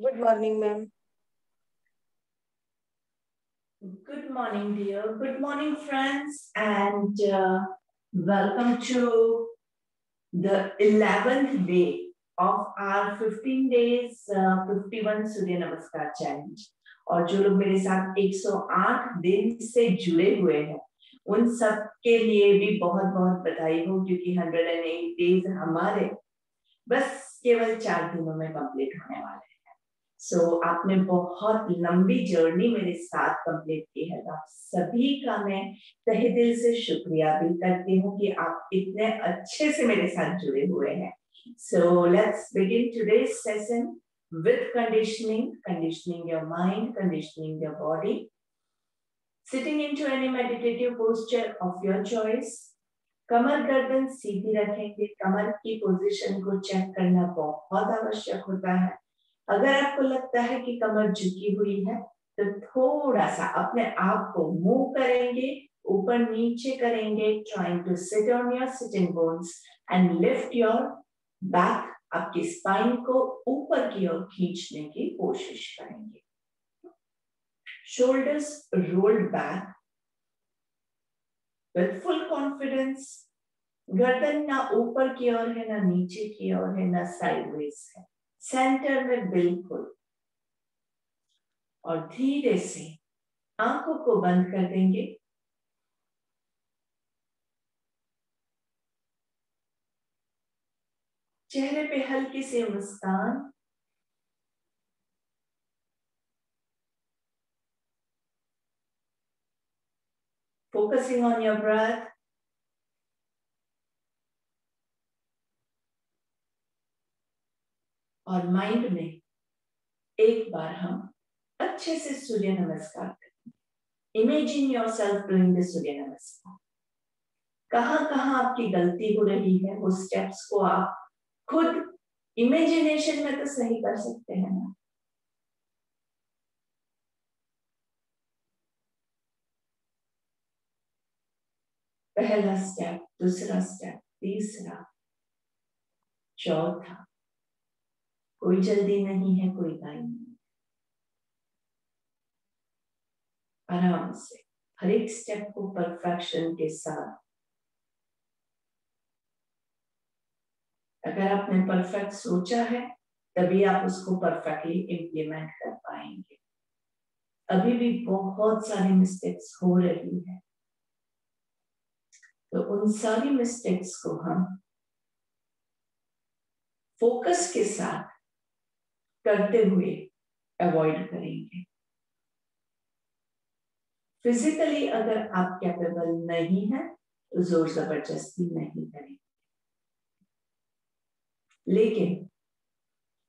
Good morning, ma'am. Good morning, dear. Good morning, friends, and welcome to the 11th day of our 15 days 51 सूर्य नमस्कार challenge. और जो लोग मेरे साथ 108 दिन से जुड़े हुए हैं उन सब के लिए भी बहुत बहुत बधाई हो, क्योंकि 108 डेज हमारे बस केवल 4 दिनों में कंप्लीट होने वाले हैं। आपने बहुत लंबी जर्नी मेरे साथ कंप्लीट की है। आप सभी का मैं तहे दिल से शुक्रिया भी करती हूँ कि आप इतने अच्छे से मेरे साथ जुड़े हुए हैं। So let's begin today's session with conditioning your mind, conditioning your body, sitting into any meditative posture of your choice. कमर गर्दन सीधी रखेंगे। कमर की पोजीशन को चेक करना बहुत आवश्यक होता है। अगर आपको लगता है कि कमर झुकी हुई है तो थोड़ा सा अपने आप को मूव करेंगे, ऊपर नीचे करेंगे, trying to sit on your sitting bones and lift your back, आपकी स्पाइन को ऊपर की ओर खींचने की कोशिश करेंगे। Shoulders rolled back with full confidence. गर्दन ना ऊपर की ओर है, ना नीचे की ओर है, ना साइडवेज है, सेंटर में बिल्कुल। और धीरे से आंखों को बंद कर देंगे। चेहरे पे हल्की सी मुस्कान। Focusing on your breath. और माइंड में एक बार हम अच्छे से सूर्य नमस्कार करेंगे। Imagine yourself doing the surya namaskar. कहां कहां आपकी गलती हो रही है वो स्टेप्स को आप खुद इमेजिनेशन में तो सही कर सकते हैं ना। पहला स्टेप, दूसरा स्टेप, तीसरा, चौथा। कोई जल्दी नहीं है, कोई टाइम नहीं। आराम से हर एक स्टेप को परफेक्शन के साथ। अगर आपने परफेक्ट सोचा है तभी आप उसको परफेक्टली इम्प्लीमेंट कर पाएंगे। अभी भी बहुत सारी मिस्टेक्स हो रही है, तो उन सारी मिस्टेक्स को हम फोकस के साथ करते हुए अवॉइड करेंगे। फिजिकली अगर आप कैपेबल नहीं है तो जोर जबरदस्ती नहीं करेंगे, लेकिन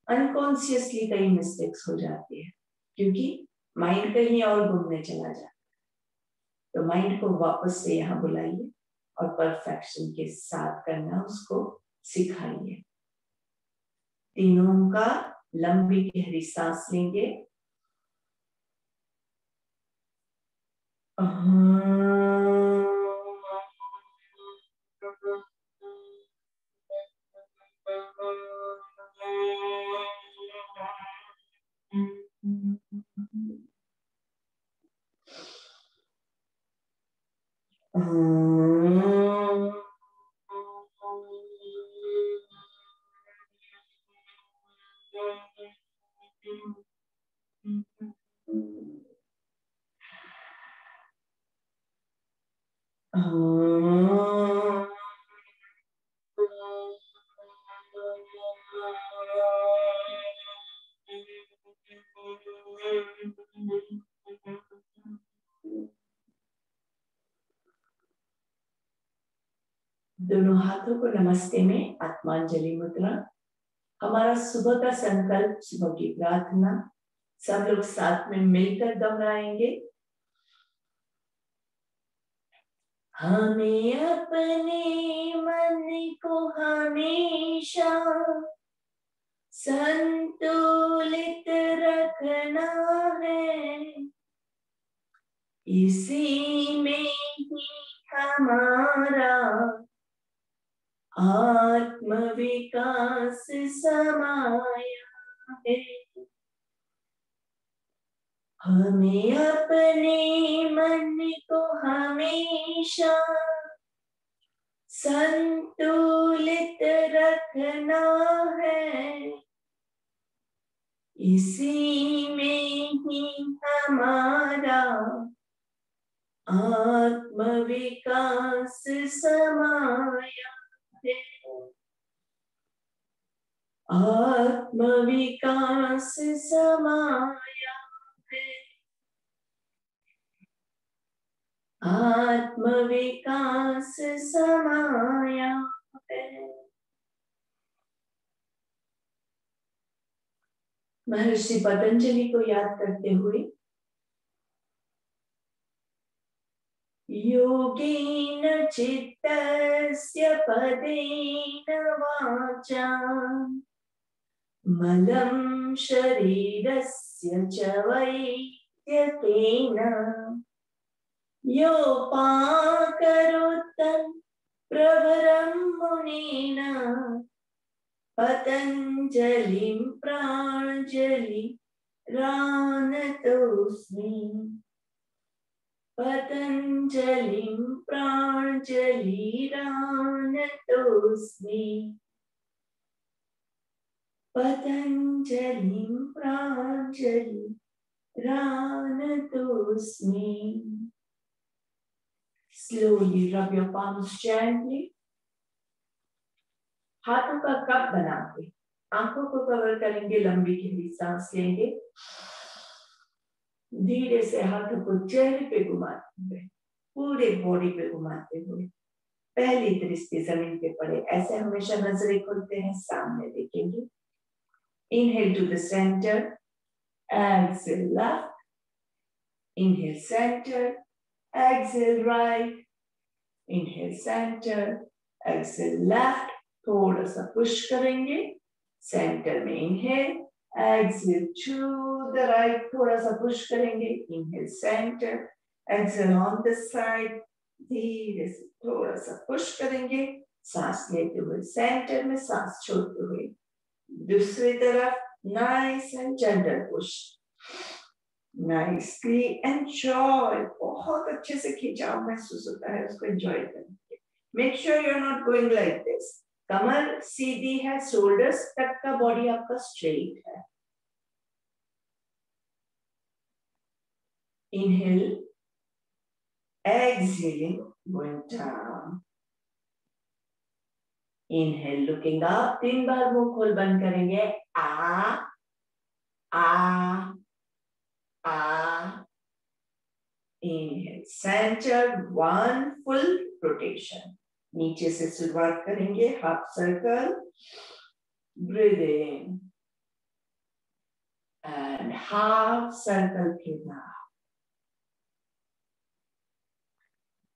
अनकॉन्शियसली कई मिस्टेक्स हो जाती है क्योंकि माइंड कहीं और घूमने चला जाता है। तो माइंड को वापस से यहाँ बुलाइए और परफेक्शन के साथ करना उसको सिखाइए। तीनों का लंबी गहरी सांस लेंगे। दोनों हाथों को नमस्ते में आत्मांजलि मुद्रा। हमारा सुबह का संकल्प, सुबह की प्रार्थना सब लोग साथ में मिलकर दोहराएंगे। हमें अपने मन को हमेशा संतुलित रखना है, इसी में ही हमारा आत्म विकास समाया है। हमें अपने मन को हमेशा संतुलित रखना है, इसी में ही हमारा आत्मविकास समाया है। आत्मविकास समाया है। आत्मविकास समाया है। महर्षि पतंजलि को याद करते हुए, योगेन चित्तस्य पदेन वाचा मलं शरीरस्य च वैद्यकेन योपाकरोत्तं प्रवरं मुनेन पतञ्जलिं प्राञ्जलिरानतोऽस्मि। पतञ्जलिं प्राञ्जलिरानतोऽस्मि। पतञ्जलिं प्राञ्जलिरानतोऽस्मि। Slowly rub your palms gently. हाथों का कप बना के आंखों को कवर करेंगे, लंबी गहरी सांस लेंगे, धीरे से हाथों को चेहरे पे घुमाते हुए, पूरे बॉडी पे घुमाते हुए पहली दृष्टि जमीन पे पड़े, ऐसे हमेशा नजरें खुलते हैं, सामने देखेंगे। Inhale to the center, exhale left, inhale center, exhale right, inhale center, exhale left, थोड़ा सा पुश करेंगे, सेंटर में inhale, exhale to the right, थोड़ा सा पुश करेंगे, inhale centre, exhale on the side, धीरे से थोड़ा सा पुश करेंगे, सांस लेते हुए सेंटर में, सांस छोड़ते हुए दूसरी तरफ, nice and gentle push, nicely enjoy, बहुत अच्छे से खिंचाव महसूस होता है, उसको एंजॉय करेंगे। Make sure you are not going like this, कमर सीधी है, शोल्डर्स तक का बॉडी आपका स्ट्रेट है। Inhale, exhaling, going down. Inhale, looking up, 3 बार मुंह खोल बंद करेंगे, आ आ आ। Inhale, center, 1 full rotation. नीचे से शुरुआत करेंगे, half circle, breathe in and half circle breathe out.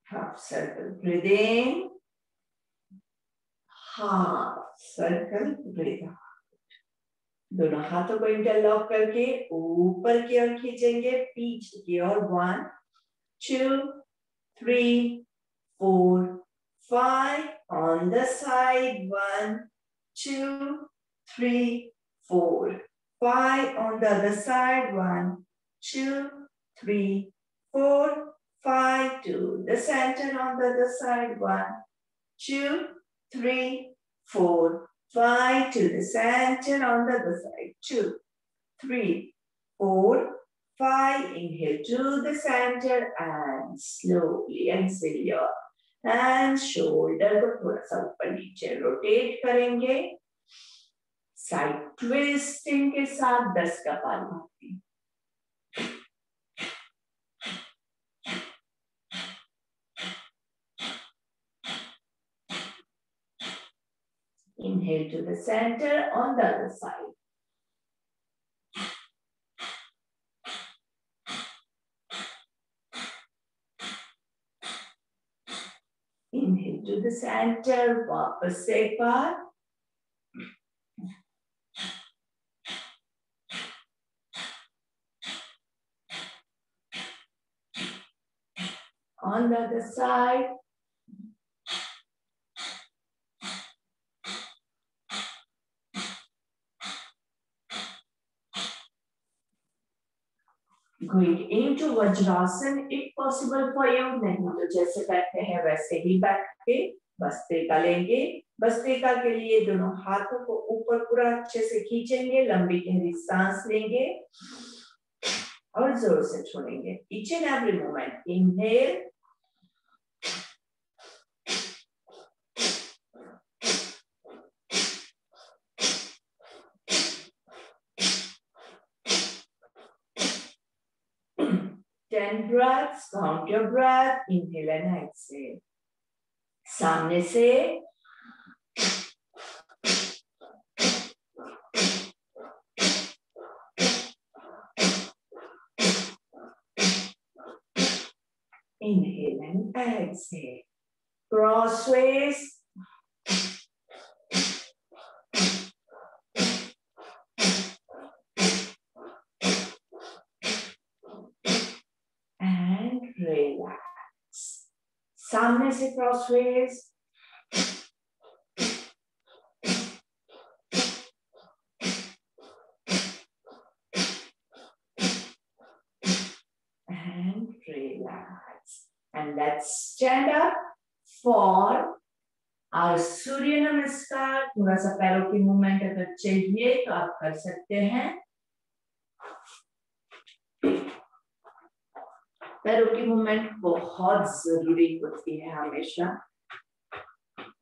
Half circle breathe in, half circle breathe out. दोनों हाथों को इंटरलॉक करके ऊपर की ओर खींचेंगे, पीछे की ओर, 1 2 3 4 5 on the side, 1 2 3 4 5 on the other side, 1 2 3 4 5 to the center on the other side, 1 2 3 4 5 to the center on the other side, 2 3 4 5, inhale to the center and slowly exhale your hands, shoulder को थोड़ा सा ऊपर नीचे rotate करेंगे, side twisting के साथ 10 का पालभाती। Inhale to the center on the other side. Inhale to the center, वापस से एक बार, on the other side, Going into vajrasana if possible for you, नहीं तो जैसे बैठते हैं वैसे ही बैठ के भस्त्रिका लेंगे। भस्त्रिका के लिए दोनों हाथों को ऊपर पूरा अच्छे से खींचेंगे, लंबी गहरी सांस लेंगे और जोर से छोड़ेंगे। Each and every moment, inhale, ten breaths, count your breath, inhale and exhale. सामने से inhale and exhale. Crossways. And relax. सामने से crossways. And relax. And let's stand up for our सूर्य नमस्कार। थोड़ा सा पैरों की मूवमेंट अगर चाहिए तो आप कर सकते हैं। पैरों की मूवमेंट बहुत जरूरी होती है हमेशा।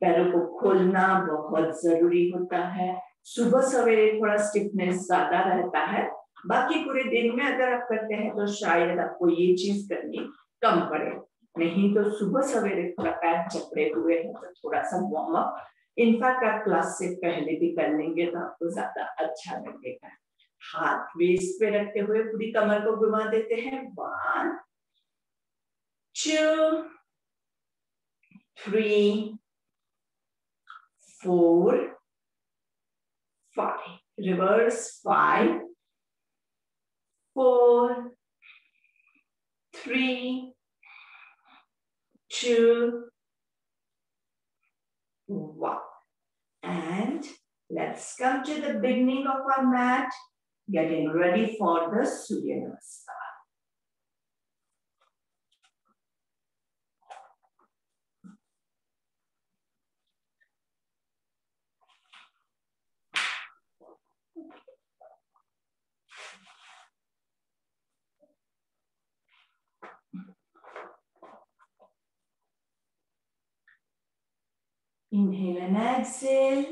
पैरों को खोलना बहुत जरूरी होता है। सुबह सवेरे थोड़ा स्टिफनेस ज्यादा रहता है, बाकी पूरे दिन में अगर आप करते हैं तो शायद आपको ये चीज करनी कम पड़े। नहीं तो सुबह सवेरे थोड़ा पैर चपड़े हुए हैं तो थोड़ा सा वार्म अप इनफैक्ट आप क्लास से पहले भी कर लेंगे तो आपको ज्यादा अच्छा लगेगा। हाथ वेस्ट पे रखते हुए पूरी कमर को घुमा देते हैं। 1 2 3 4 5 reverse 5 4 3 2 1 and let's come to the beginning of our mat, getting ready for the Surya Namaskar. Inhale and exhale.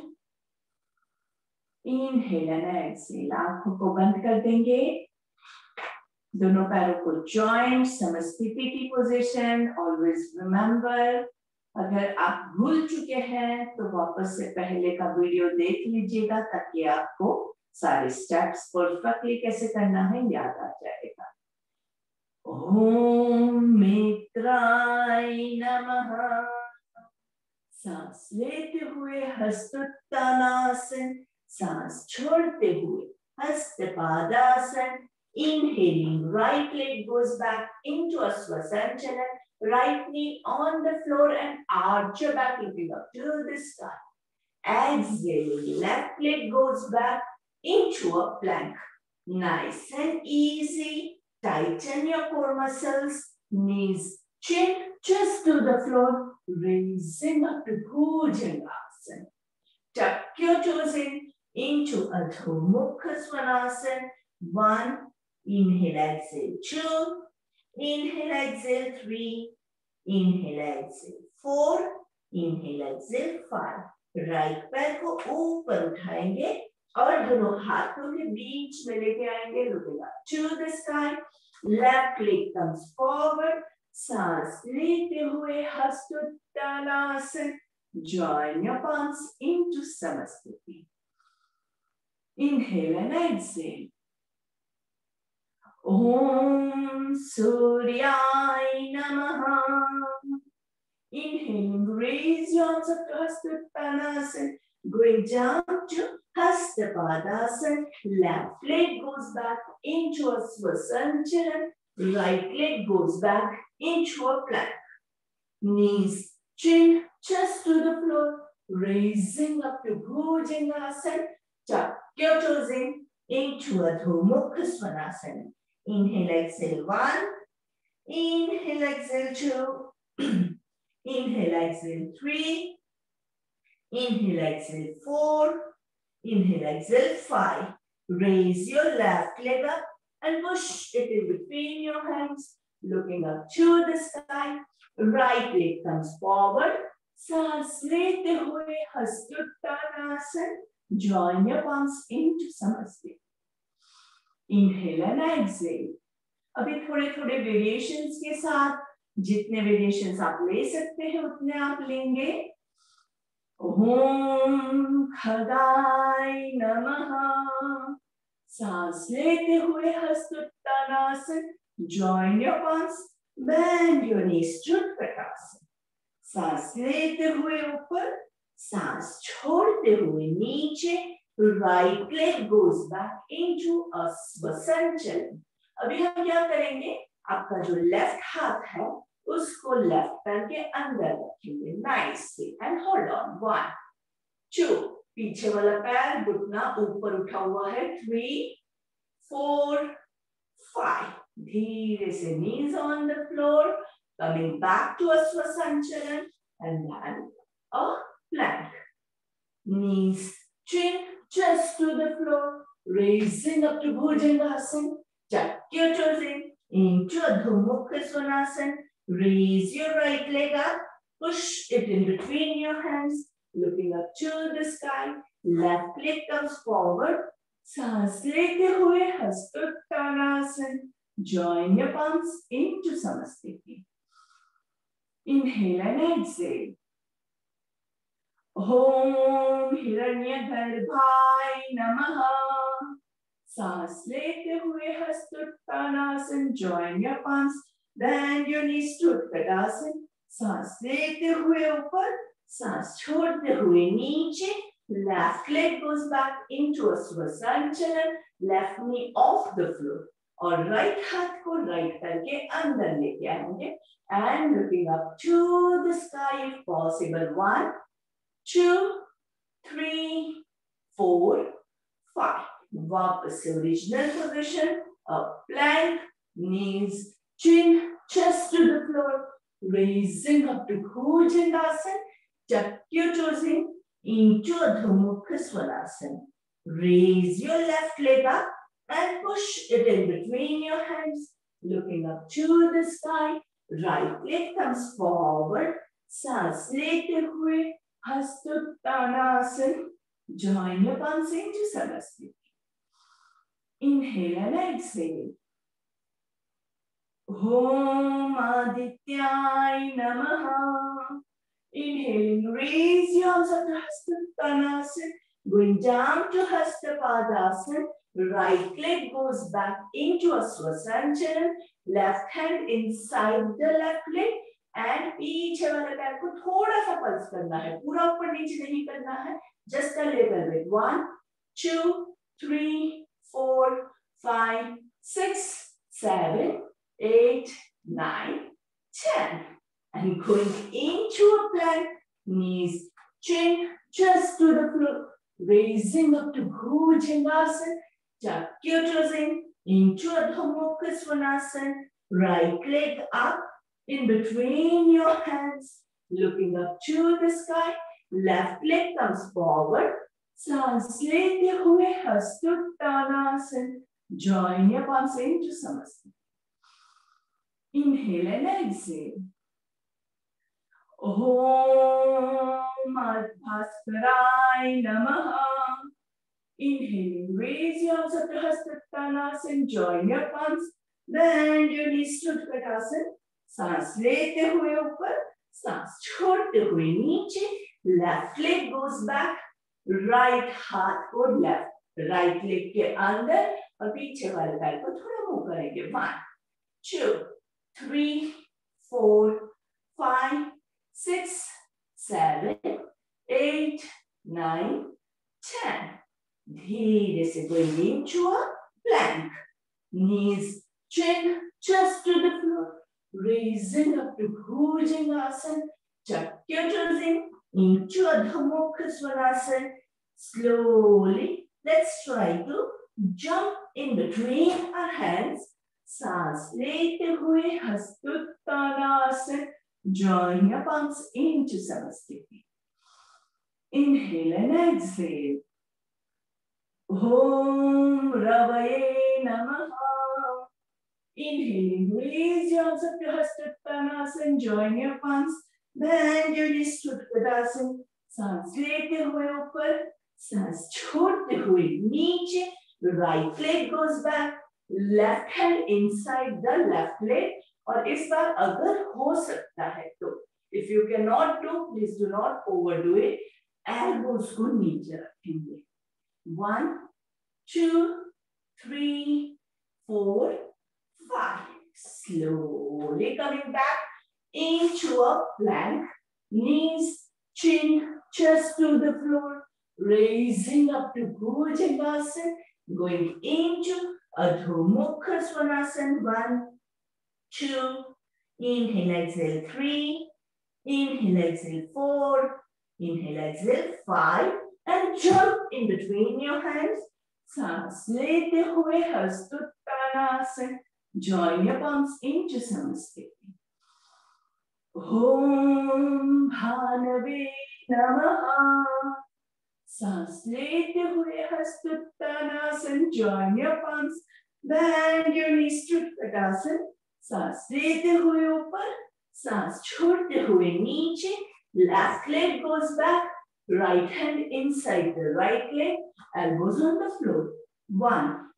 Inhale and exhale. आंखों को बंद कर देंगे। दोनों पैरों को जॉइंट समस्थिति की पोजीशन। ऑलवेज रिमेंबर, अगर आप भूल चुके हैं तो वापस से पहले का वीडियो देख लीजिएगा ताकि आपको सारे स्टेप्स परफेक्टली कैसे करना है याद आ जाएगा। ओम मित्राय नमः। सांस लेते हुए हस्तोत्तानासन, सांस छोड़ते हुए Hastapadasana. Inhaling, right leg goes back into a Swasanchana, right knee on the floor and arch your back looking up to the sky. Exhaling, left leg goes back into a plank. Nice and easy. Tighten your core muscles, knees, chin just to the floor, raising up to Bhujangasana. Tuck your toes in into Adho Mukha Svanasana. 1, inhale, exhale, 2, inhale, exhale, 3, inhale, exhale, 4, inhale, exhale, 5. Right पैर को ऊपर उठाएंगे और दोनों हाथों के बीच में लेके आएंगे, looking up to the sky. Left leg comes forward. सांस लेते हुए हस्तोत्तानासन. Join your palms into Samasthiti. Inhale and exhale. Om Suryaya Namaha. Inhaling, raise your arms up to Hastottanasana. Going down to Hastapadasana. Left leg goes back into a Swasanchana. Right leg goes back into a plank. Knees, chin, chest to the floor. Raising up to Bhujangasana. Tuck your toes in into Adho Mukha Svanasana. Inhale, exhale, 1. Inhale, exhale, 2. Inhale, exhale, 3. Inhale, exhale, 4. Inhale, exhale, 5. Raise your left leg up and push it in between your hands, looking up to the sky. Right leg comes forward. सांस लेते हुए हस्तोत्तानासन. Join your palms into Samasthiti. Inhale and exhale. अभी थोड़े थोड़े variations के साथ, जितने variations आप ले सकते हैं उतने आप लेंगे. ओम खगाय नमः. सांस लेते हुए हस्तोत्तानासन. Join your palms. Bend your knees to Utkatasana. सांस लेते हुए ऊपर, सांस छोड़ते हुए नीचे. Right leg goes back into a Svasanchalan. अभी हम क्या करेंगे? आपका जो लेफ्ट हाथ है उसको लेफ्ट पैर के अंदर रखेंगे नाइसली एंड होल्ड ऑन. 1 2. पीछे वाला पैर घुटना ऊपर उठा हुआ है. 3 4 5. धीरे से knees on the floor, coming back to a Svasanchalan and then a plank. Knees, chin, chest to the floor, raising up to Bhujangasana. Tuck your toes into Adho Mukha Svanasana. Raise your right leg up, push it in between your hands, looking up to the sky. Left leg comes forward. सांस लेते हुए हस्तोत्तानासन. Join your palms into Samasthiti. Inhale and exhale. Om Hiranyagarbhai Namaha. सांस लेते हुए हस्तोत्तानासन. Join your palms. Bend your knees to Utkatasana. सांस लेते हुए ऊपर, सांस छोड़ते हुए नीचे. Left leg goes back into a Svasanchalan. Left knee off the floor. और राइट हाथ को राइट पैर के अंदर लेके आएंगे. And looking up to the sky if possible. 1 2 3 4 5. वापस से original position. A plank. Knees, chin, chest to the floor. Raising up to Bhujangasana. Tuck your toes into Adho Mukha Svanasana. Raise your left leg up and push it in between your hands, looking up to the sky. Right leg comes forward. सांस लेते हुए हस्तोत्तानासन. Join your palms into Samasthiti. Inhale and exhale. Om Adityay Namaha. Inhaling, raise your arms up to Hastottanasana. Going down to Hastapadasana. Right leg goes back into a Svasanchalan. Left hand inside the left leg. And पीछे वाले पैर को थोड़ा सा pulse करना है. पूरा ऊपर नीचे नहीं करना है. Just a little bit. 1 2 3 4 5 6 7 8 9 10. And going into a plank, knees, chin, chest to the floor, raising up to Bhujangasana. Tuck your toes into Adho Mukha Svanasana. Right leg up in between your hands, looking up to the sky. Left leg comes forward. सांस लेते हुए हस्तोत्तानासन. Join your palms into Samasthiti. Inhale and exhale. Om Adbhaskaray Namaha. Inhaling, raise your arms up to Hastottanasana. Join your palms. Bend your knees to Utkatasana. सांस लेते हुए ऊपर, सांस छोड़ते हुए नीचे. Left leg goes back. Right हाथ को left, right leg के अंदर और पीछे वाले पैर को थोड़ा मूव करेंगे. 1 2 3 4 5 6 7 8 9 10. धीरे से going into a plank. Knees, chin, chest to the floor. Raising up to Bhujangasana. Tuck your toes into Adho Mukha Svanasana. Slowly, let's try to jump in between our hands. सांस लेते हुए हस्तोत्तानासन. Join your palms into Samasthiti. Inhale and exhale. Om Ravaye Namaha. Inhaling, release your arms up to Hastottanasana. Join your palms. Bend your knees to Uttanasana. सांस लेते हुए ऊपर, सांस छोड़ते हुए नीचे. Right leg goes back. Left hand inside the left leg. और इस बार अगर हो सकता है तो, if you cannot do, please do not overdo it. Elbows को नीचे रखेंगे. 1, 2, 3, 4, 5. Slowly coming back into a plank. Knees, chin, chest to the floor. Raising up to Bhujangasana. Going into Adho Mukha Svanasana. 1, 2, inhale, exhale, 3, inhale, exhale, 4, inhale, exhale, 5, and jump in between your hands. सांस लेते हुए हस्तोत्तानासन. Join your palms into Samasthiti. Om Bhanave Namaha. सांस लेते हुए हस्तोत्तानासन. Join your palms. Bend your knees to Uttanasana. सांस लेते हुए ऊपर, सांस छोड़ते हुए नीचे. Left leg goes back. Right hand inside the right leg. Elbows on the floor. 1,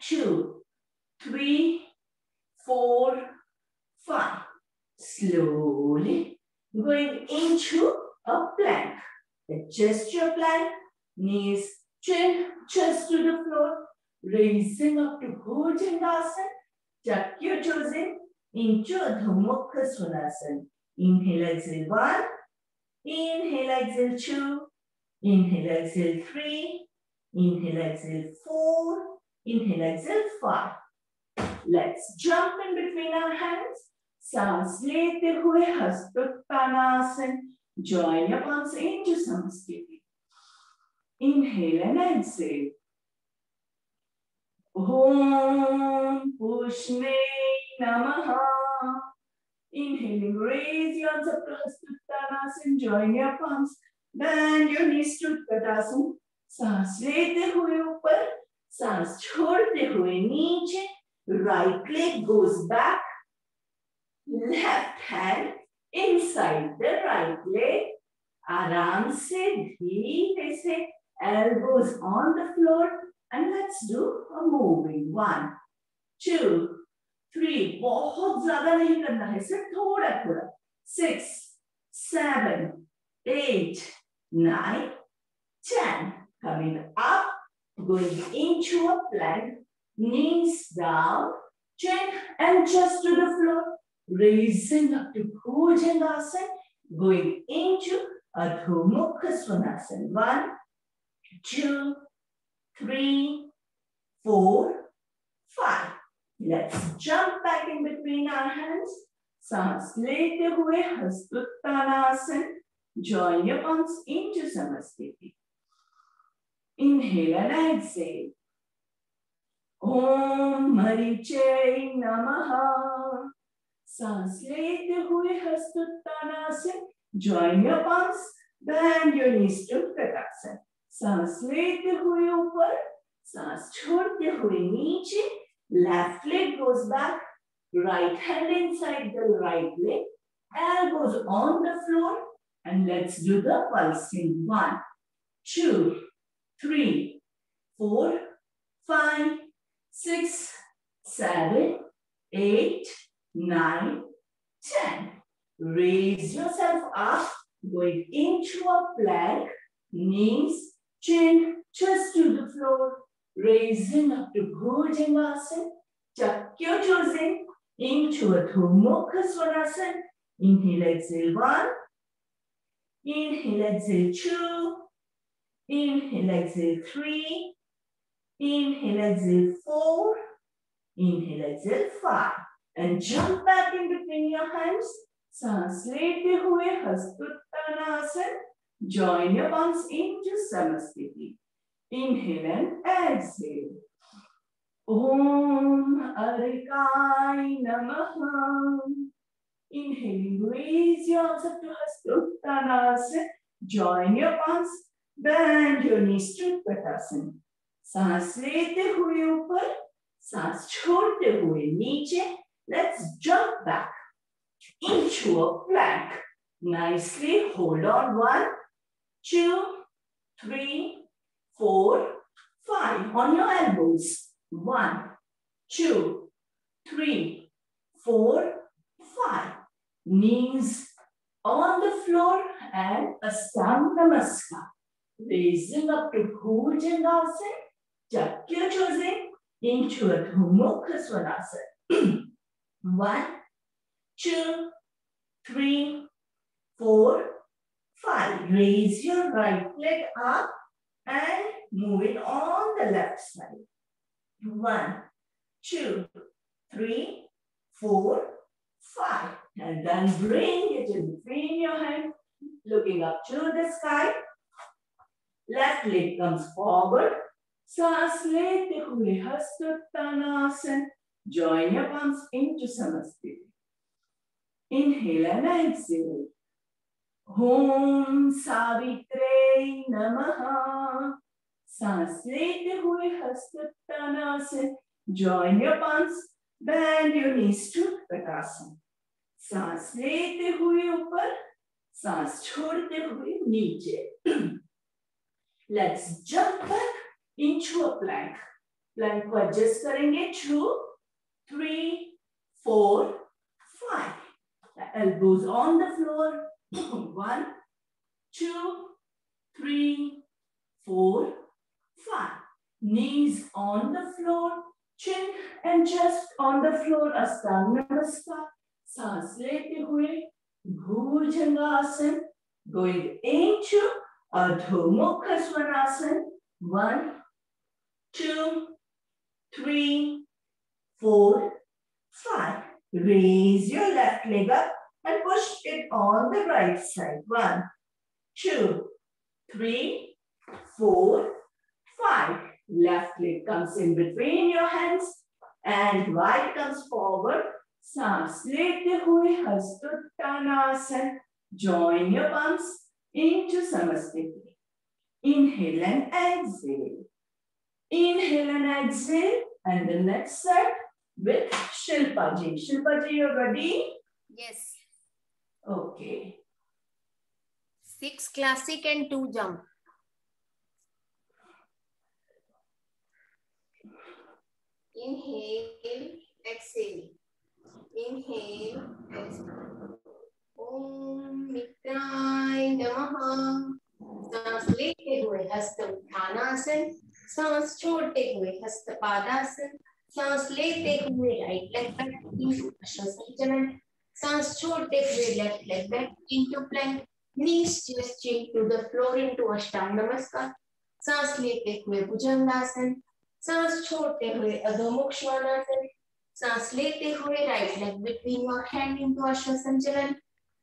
2, 3, 4, 5. Slowly going into a plank. Adjust your plank. Knees, chin, chest to the floor. Raising up to Bhujangasana. Tuck your toes in into Adho Mukha Svanasana. Inhale, exhale, 1. Inhale, exhale, 2. Inhale, exhale, 3. Inhale, exhale, 4. Inhale, exhale, 5. Let's jump in between our hands. सांस लेते हुए हस्तोत्तानासन. Join your palms into Samasthiti. Inhale and exhale. Om Pushne Namaha. Inhaling, raise your arms up to Hastottanasana. Join your palms. Bend your knees to Uttanasana. सांस लेते हुए ऊपर, सांस छोड़ते हुए नीचे. Right leg goes back. Left hand inside the right leg. आराम से, धीरे से, elbows on the floor. And let's do a moving. 1, 2, 3. बहुत ज़्यादा नहीं करना है, सिर्फ थोड़ा थोड़ा. 6, 7, 8, 9, 10. Coming up, going into a plank. Knees down, chin and chest to the floor. Raising up to Bhujangasana. Going into Adho Mukha Svanasana. 1, 2, 3, 4, 5. Let's jump back in between our hands. सांस लेते हुए हस्तोत्तानासन. Join your palms into Samasthiti. Inhale and exhale. Om Mariche Namaha. सांस लेते हुए हस्तोत्तानासन. Join your palms. Bend your knees to Uttanasana. सांस लेते हुए ऊपर, सांस छोड़ते हुए नीचे. Left leg goes back. Right hand inside the right leg. Elbows on the floor. And let's do the pulsing. 1, 2, 3, 4, 5, 6, 7, 8, 9, 10. Raise yourself up, going into a plank. Knees, chin, chest to the floor. Raising up to Bhujangasana. Tuck your toes in into Adho Mukha Svanasana. Inhale, exhale, 1. Inhale, exhale, 2. Inhale, exhale, 3. Inhale, exhale, 4. Inhale, exhale, 5. And jump back in between your hands. सांस लेते हुए हस्तोत्तानासन. Join your palms into Samasthiti. Inhale and exhale. Om Arikaya Namaha. Inhaling, raise your arms up to Hasta Uttanasana. Join your palms, bend your knees to Uttanasana. सांस लेते हुए ऊपर, सांस छोड़ते हुए नीचे. Let's jump back into a plank. Nicely hold on. 1, 2, 3, 4, 5 on your elbows. 1, 2, 3, 4, 5. Knees on the floor and Ashtanga Namaskar. Raising up to Bhujangasana. Tuck your toes into Adho Mukha Svanasana. 1, 2, 3, 4, 5. Raise your right leg up and move it on the left side. 1, 2, 3, 4, 5. And then bring it in between your hands, looking up to the sky. Left leg comes forward. सांस लेते हुए हस्तोत्तानासन. Join your palms into Samasthiti. Inhale and exhale. Om Savitre Namaha. सांस लेते हुए हस्तोत्तानासन. Join your palms. Bend your knees to Uttanasana. सांस लेते हुए ऊपर, सांस छोड़ते हुए नीचे. Let's jump back into a plank. Plank को adjust करेंगे. 2, 3, 4, 5. The elbows on the floor. 1, 2, 3, 4, 5. Knees on the floor. Chin and chest on the floor. Ashtanga Namaskar. सांस लेते हुए Bhujangasana. Going into Adho Mukha Svanasana. 1, 2, 3, 4, 5. Raise your left leg up and push it on the right side. 1, 2, 3, 4, 5. Left leg comes in between your hands and right comes forward. सांस लेते हुए हस्तोत्तानासन. Join your palms into Samasthiti. Inhale and exhale. Inhale and exhale. And the next set with Shilpa Ji. Shilpa Ji, you're ready? Yes. Okay. 6 classic and 2 jump. Inhale, exhale. Inhale, exhale. Om Mitraय नमः. सांस लेते हुए हस्त उत्थानासन. सांस छोड़ते हुए हस्त पादासन. सांस लेते हुए राइट लेग बैक into अश्वसंचलन. सांस छोड़ते हुए left leg back into plank. Knees stretching to the floor into Ashtanga Namaskar. सांस लेते हुए भुजंगासन. सांस छोड़ते हुए अधोमुख श्वानासन. सांस लेते हुए right leg between your hand into अश्वसंचलन.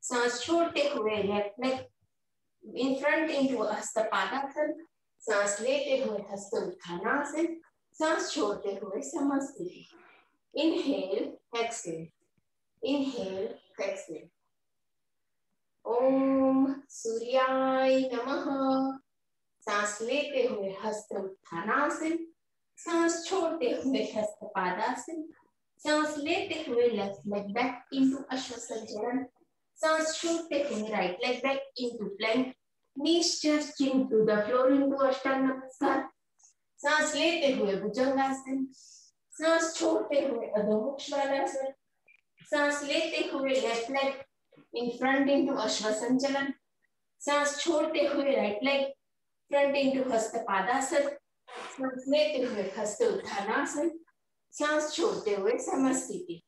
सांस छोड़ते हुए left leg in front into Hastapadasana. सांस लेते हुए हस्त उत्थानासन. सांस छोड़ते हुए समस्थिति. Inhale, exhale. Inhale, exhale. ओम सूर्याय नमः. सांस लेते हुए हस्त उत्थानासन. सांस छोड़ते हुए हस्तपादासन. सांस लेते हुए लेफ्ट लेग बैक into अश्वसंचलन. सांस छोड़ते हुए right leg back into plank. Knees stretching to the floor into अष्टांग नमस्कार. सांस लेते हुए भुजंगासन. सांस छोड़ते हुए अधोमुख श्वानासन. सांस लेते हुए left leg in front into अश्वसंचलन. सांस छोड़ते हुए right leg front into Hastapadasana. सांस लेते हुए हस्त उत्थानासन. सांस छोड़ते हुए समस्थिति.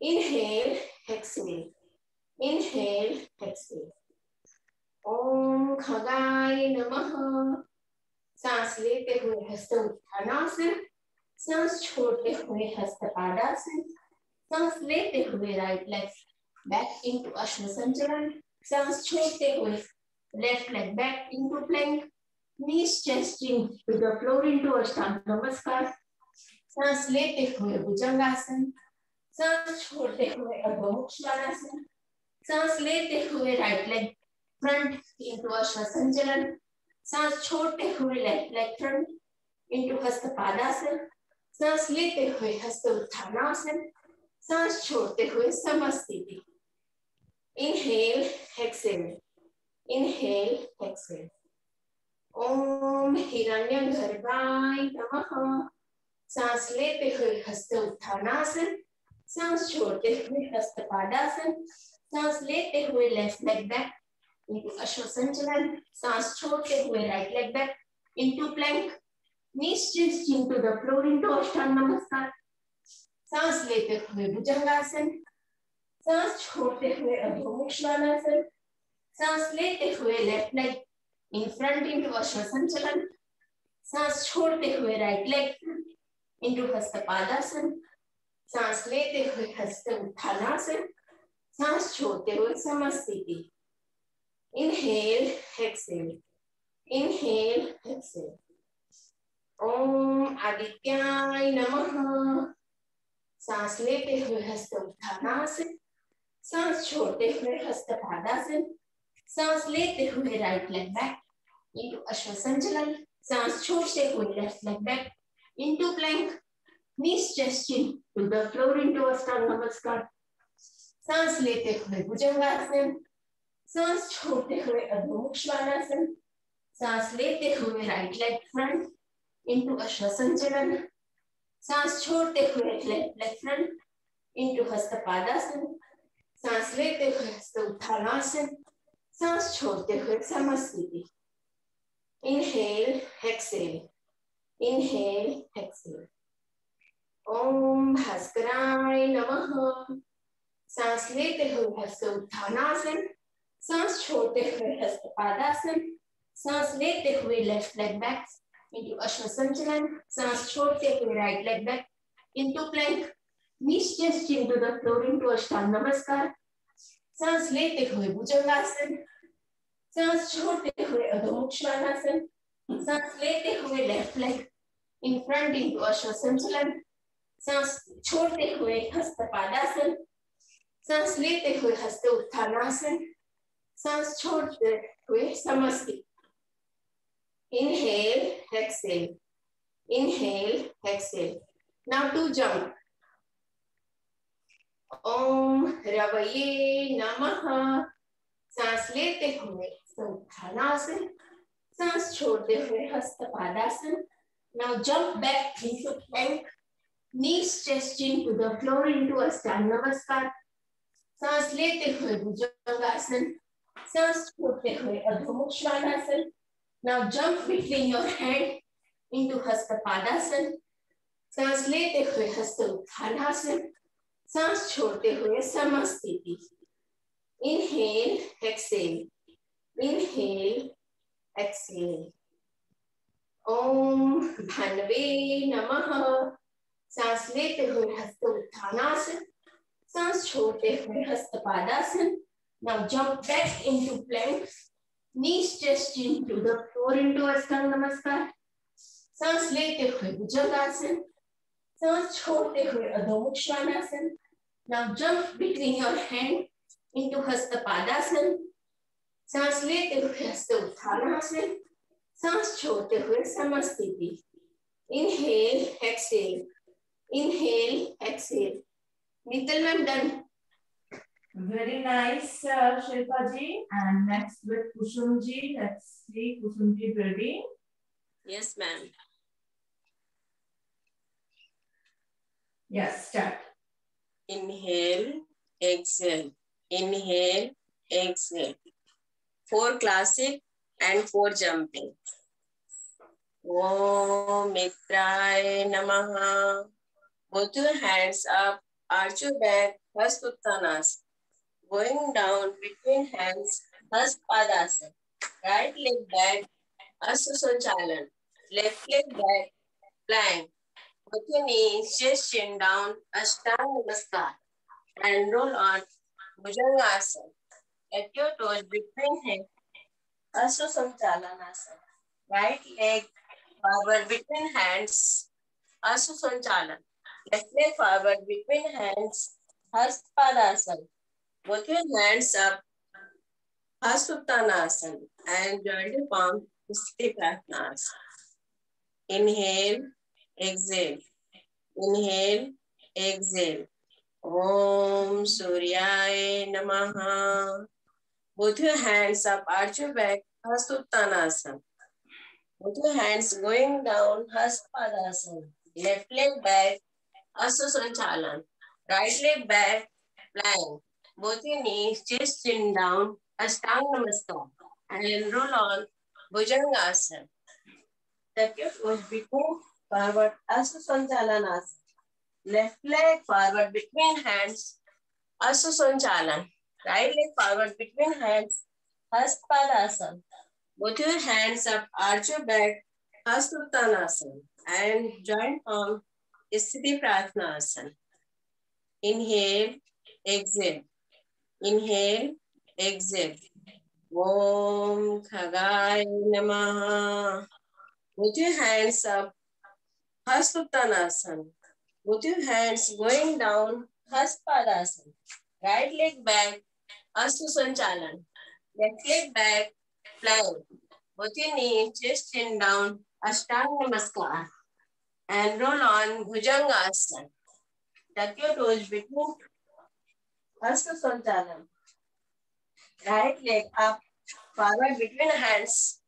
Inhale, exhale. Inhale, exhale. ओम खगाय नमः. सांस लेते हुए हस्त उत्थानासन. सांस छोड़ते हुए हस्तपादासन. सांस लेते हुए राइट लेग बैक into अश्वसंचलन. सांस छोड़ते हुए left leg back into plank. Knees stretching to the floor into Ashtanga Namaskar. सांस लेते हुए भुजंगासन, सांस छोड़ते हुए अधो मुख श्वानासन, सांस लेते हुए राइट लेग फ्रंट इंटू अश्वसंचलन, सांस छोड़ते हुए लेफ्ट लेग फ्रंट इंटू हस्तपादासन, सांस लेते हुए हस्त उत्थानासन, सांस छोड़ते हुए समस्थिति। Inhale, exhale, inhale, exhale. ओम हिरण्यगर्भाय नमः। सांस लेते हुए हस्त उत्थानासन, सांस छोड़ते हुए हस्तपादासन, सांस लेते हुए लेफ्ट लेग बैक into अश्वसंचलन, सांस छोड़ते हुए right leg back into plank, knees stretched into the floor into अष्टांग नमस्कार, सांस लेते हुए भुजंगासन, सांस छोड़ते हुए अधोमुख श्वानासन, सांस लेते हुए left leg in front into अश्वसंचलन, सांस छोड़ते हुए राइट लेग into हस्तपादासन, सांस लेते हुए हस्त उत्थानासन, सांस छोड़ते हुए समस्थिति। Inhale, exhale, inhale, exhale. ओम आदित्याय नमः। सांस लेते हुए हस्त उत्थानासन, सांस छोड़ते हुए हस्तपादासन, सांस लेते हुए राइट लेग बैक into अश्वसंचलन, सांस छोड़ते हुए left leg back into plank, knees stretching to the floor into अष्टांग नमस्कार, सांस लेते हुए भुजंगासन, सांस छोड़ते हुए अधोमुख श्वानासन, सांस लेते हुए राइट लेग फ्रंट इंटू अश्वसंचलन, सांस छोड़ते हुए लेफ्ट लेग फ्रंट इंटू हस्तपादासन, सांस लेते हुए हस्त उत्थानासन, सांस छोड़ते हुए समस्थिति। Inhale, exhale, inhale, exhale. ओम भास्कराय नमः। सांस लेते हुए हस्त उत्थानासन, सांस छोड़ते हुए हस्तपादासन, सांस लेते हुए लेफ्ट लेग बैक into अश्वसंचलन, सांस छोड़ते हुए right leg back into plank, knees stretched into the floor into अष्टांग नमस्कार, सांस लेते हुए भुजंगासन, सांस छोड़ते हुए अधोमुख श्वानासन, सांस लेते हुए left leg in front into अश्वसंचलन, सांस छोड़ते हुए हस्तपादासन, सांस लेते हुए हस्त उत्थानासन, सांस छोड़ते हुए समस्थिति। Inhale, exhale, inhale, exhale. Now to jump. ओम रवये नमः। सांस लेते हुए उत्थानासन, सांस छोड़ते हुए Hastapadasana. Now jump back into plank, knees stretching to the floor into अष्टांग नमस्कार. सांस लेते हुए भुजंगासन, सांस छोड़ते हुए अधोमुख Shvanasana. Now jump between your hand into Hastapadasana, सांस लेते हुए हस्त उत्थानासन, सांस छोड़ते हुए समस्थिति। Inhale, exhale, inhale, exhale. ओम भानवे नमः। सांस लेते हुए हस्त उत्थानासन, सांस छोड़ते हुए Hastapadasana. Now jump back into plank, knees stretched into the floor into अष्टांग नमस्कार. सांस लेते हुए भुजंगासन, सांस छोड़ते हुए अधोमुख Shvanasana. Now jump between your hand into Hastapadasana. सांस लेते हुए हस्त उत्थानासन, सांस छोड़ते हुए समस्थिति. Inhale, exhale, inhale, exhale. Nital ma'am, done. Very nice, Shilpa ji. And next with Kusum ji. Let's see, Kusum ji ready? Yes, ma'am. Yes, start. Inhale, exhale. Inhale, exhale. 4 classic and 4 jumping. Om Mitraye Namaha. Both your hands up, arch your back, Hastuttanasana. Going down between hands, Hastpadasana. Right leg back, Asvasanchalan. Left leg back, plank. Put your knees, chest, chin down, Ashtanga Namaskar. And roll on Bhujangasana. Let your toes between hands, Asvasanchalanasana. Right leg forward between hands, Asusanchalan. Left leg forward between hands, Hastpadasana. Both your hands up, Hastuttanasana. And join the palm to Sthiti Pratnasana. Inhale, exhale. Inhale, exhale. Om Suryaya Namaha. Both your hands up, arch your back, Hastuttanasana. Both your hands going down, Hastpadasana. Left leg back, Asusanchalan. Right leg back, plank. Both your knees, chest chin down, Ashtanga Namaskar. And roll on, Bhujangasana. Tuck your toes between forward, Asusanchalanasana. Left leg forward between hands, Asusanchalan. Right leg forward between hands, Hastpadasana. Both your hands up, arch your back, Hastuttanasana. And joint palm, Sthiti Pratnasana. Inhale, exhale. Inhale, exhale. Om Khagaya Namaha. Put your hands up, Hastuttanasana. Put your hands going down, Hastpadasana. Right leg back, Asusanchalan. Left leg back, plank. Both your knees, chest chin down, Ashtanga Namaskar. And roll on, Bhujangasana. Tuck your toes between Asusanchalan. Right leg up, forward between hands,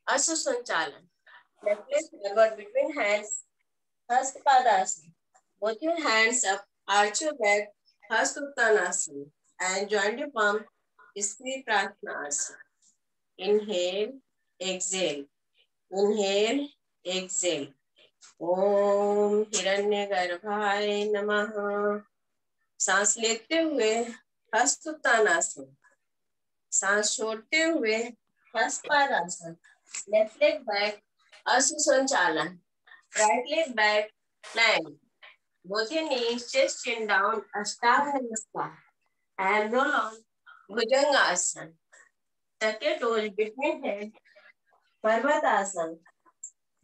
Asusanchalan. Left leg forward between hands, Hastpadasana. Both your hands up, arch your back, Hastuttanasana. And join your palm, Sthiti Pratnasana. Inhale, exhale. Inhale, exhale. Om Hiranyagarbhaya Namaha. सांस लेते हुए हस्तुत्तानासन. सांस छोड़ते हुए Hastapadasana. Left leg back Asusanchalan. Right leg back, plank. Both your knees, chest chin down, Ashtanga Namaskar. And roll on, Bhujangasana. Tuck your toes between head, Parvatasana.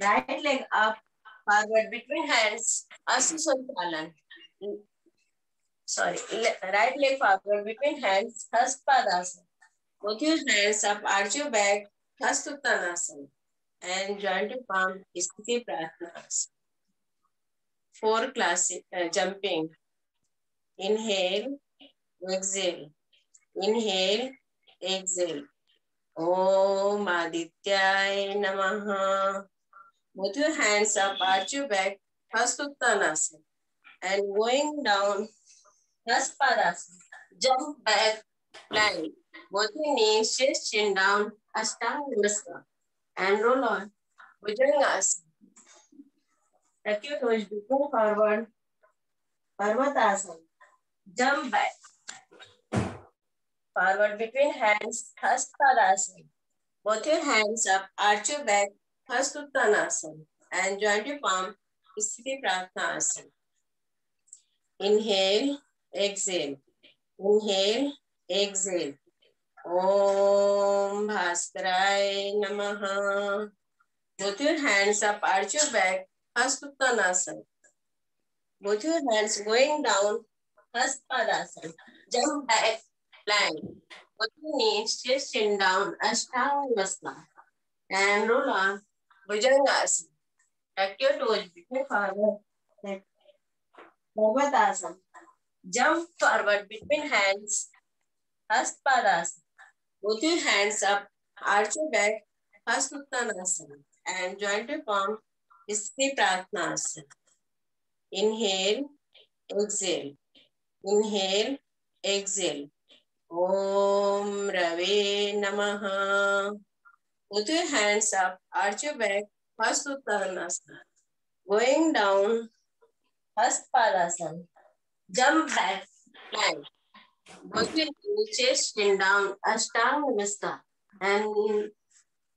Right leg up, forward between hands, Asusanchalan. Right leg forward between hands, Hastpadasana. Both your hands up, arch your back, Hastuttanasana. And joint your palm, Sthiti Pratnasana. 4 classic jumping. Inhale, exhale. Inhale, exhale. Om Adityaya Namaha. Both your hands up, arch your back, Hastuttanasana. And going down, Hastpadasana. Jump back, plank. Both your knees, chest chin down, Ashtanga Namaskar. And roll on, Bhujangasana. Tuck your toes between forward, Parvatasana. Jump back. Forward between hands, Hastpadasana. Both your hands up, arch your back, Hastuttanasana. And joint your palm, Sthiti Pratnasana. Inhale, exhale. Inhale, exhale. Om Bhaskaraya Namaha. Both your hands up, arch your back, Hastuttanasana. Both your hands going down, Hastpadasana. Jump back, plank. Both your knees, chest chin down, Ashtanga Namaskar. And roll on, Bhujangasana. Tuck your toes between forward, Parvatasana. Jump forward between hands, Hastpadasana. Both your hands up, arch your back, Hastuttanasana. And joint your palm, Sthiti Pratnasana. Inhale, exhale. Inhale, exhale. Om Rave Namaha. Put your hands up, arch your back, Hastuttanasana. Going down, Hastpadasana. Jump back, plank. Both your knees, chest chin down, Ashtanga Namaskar. And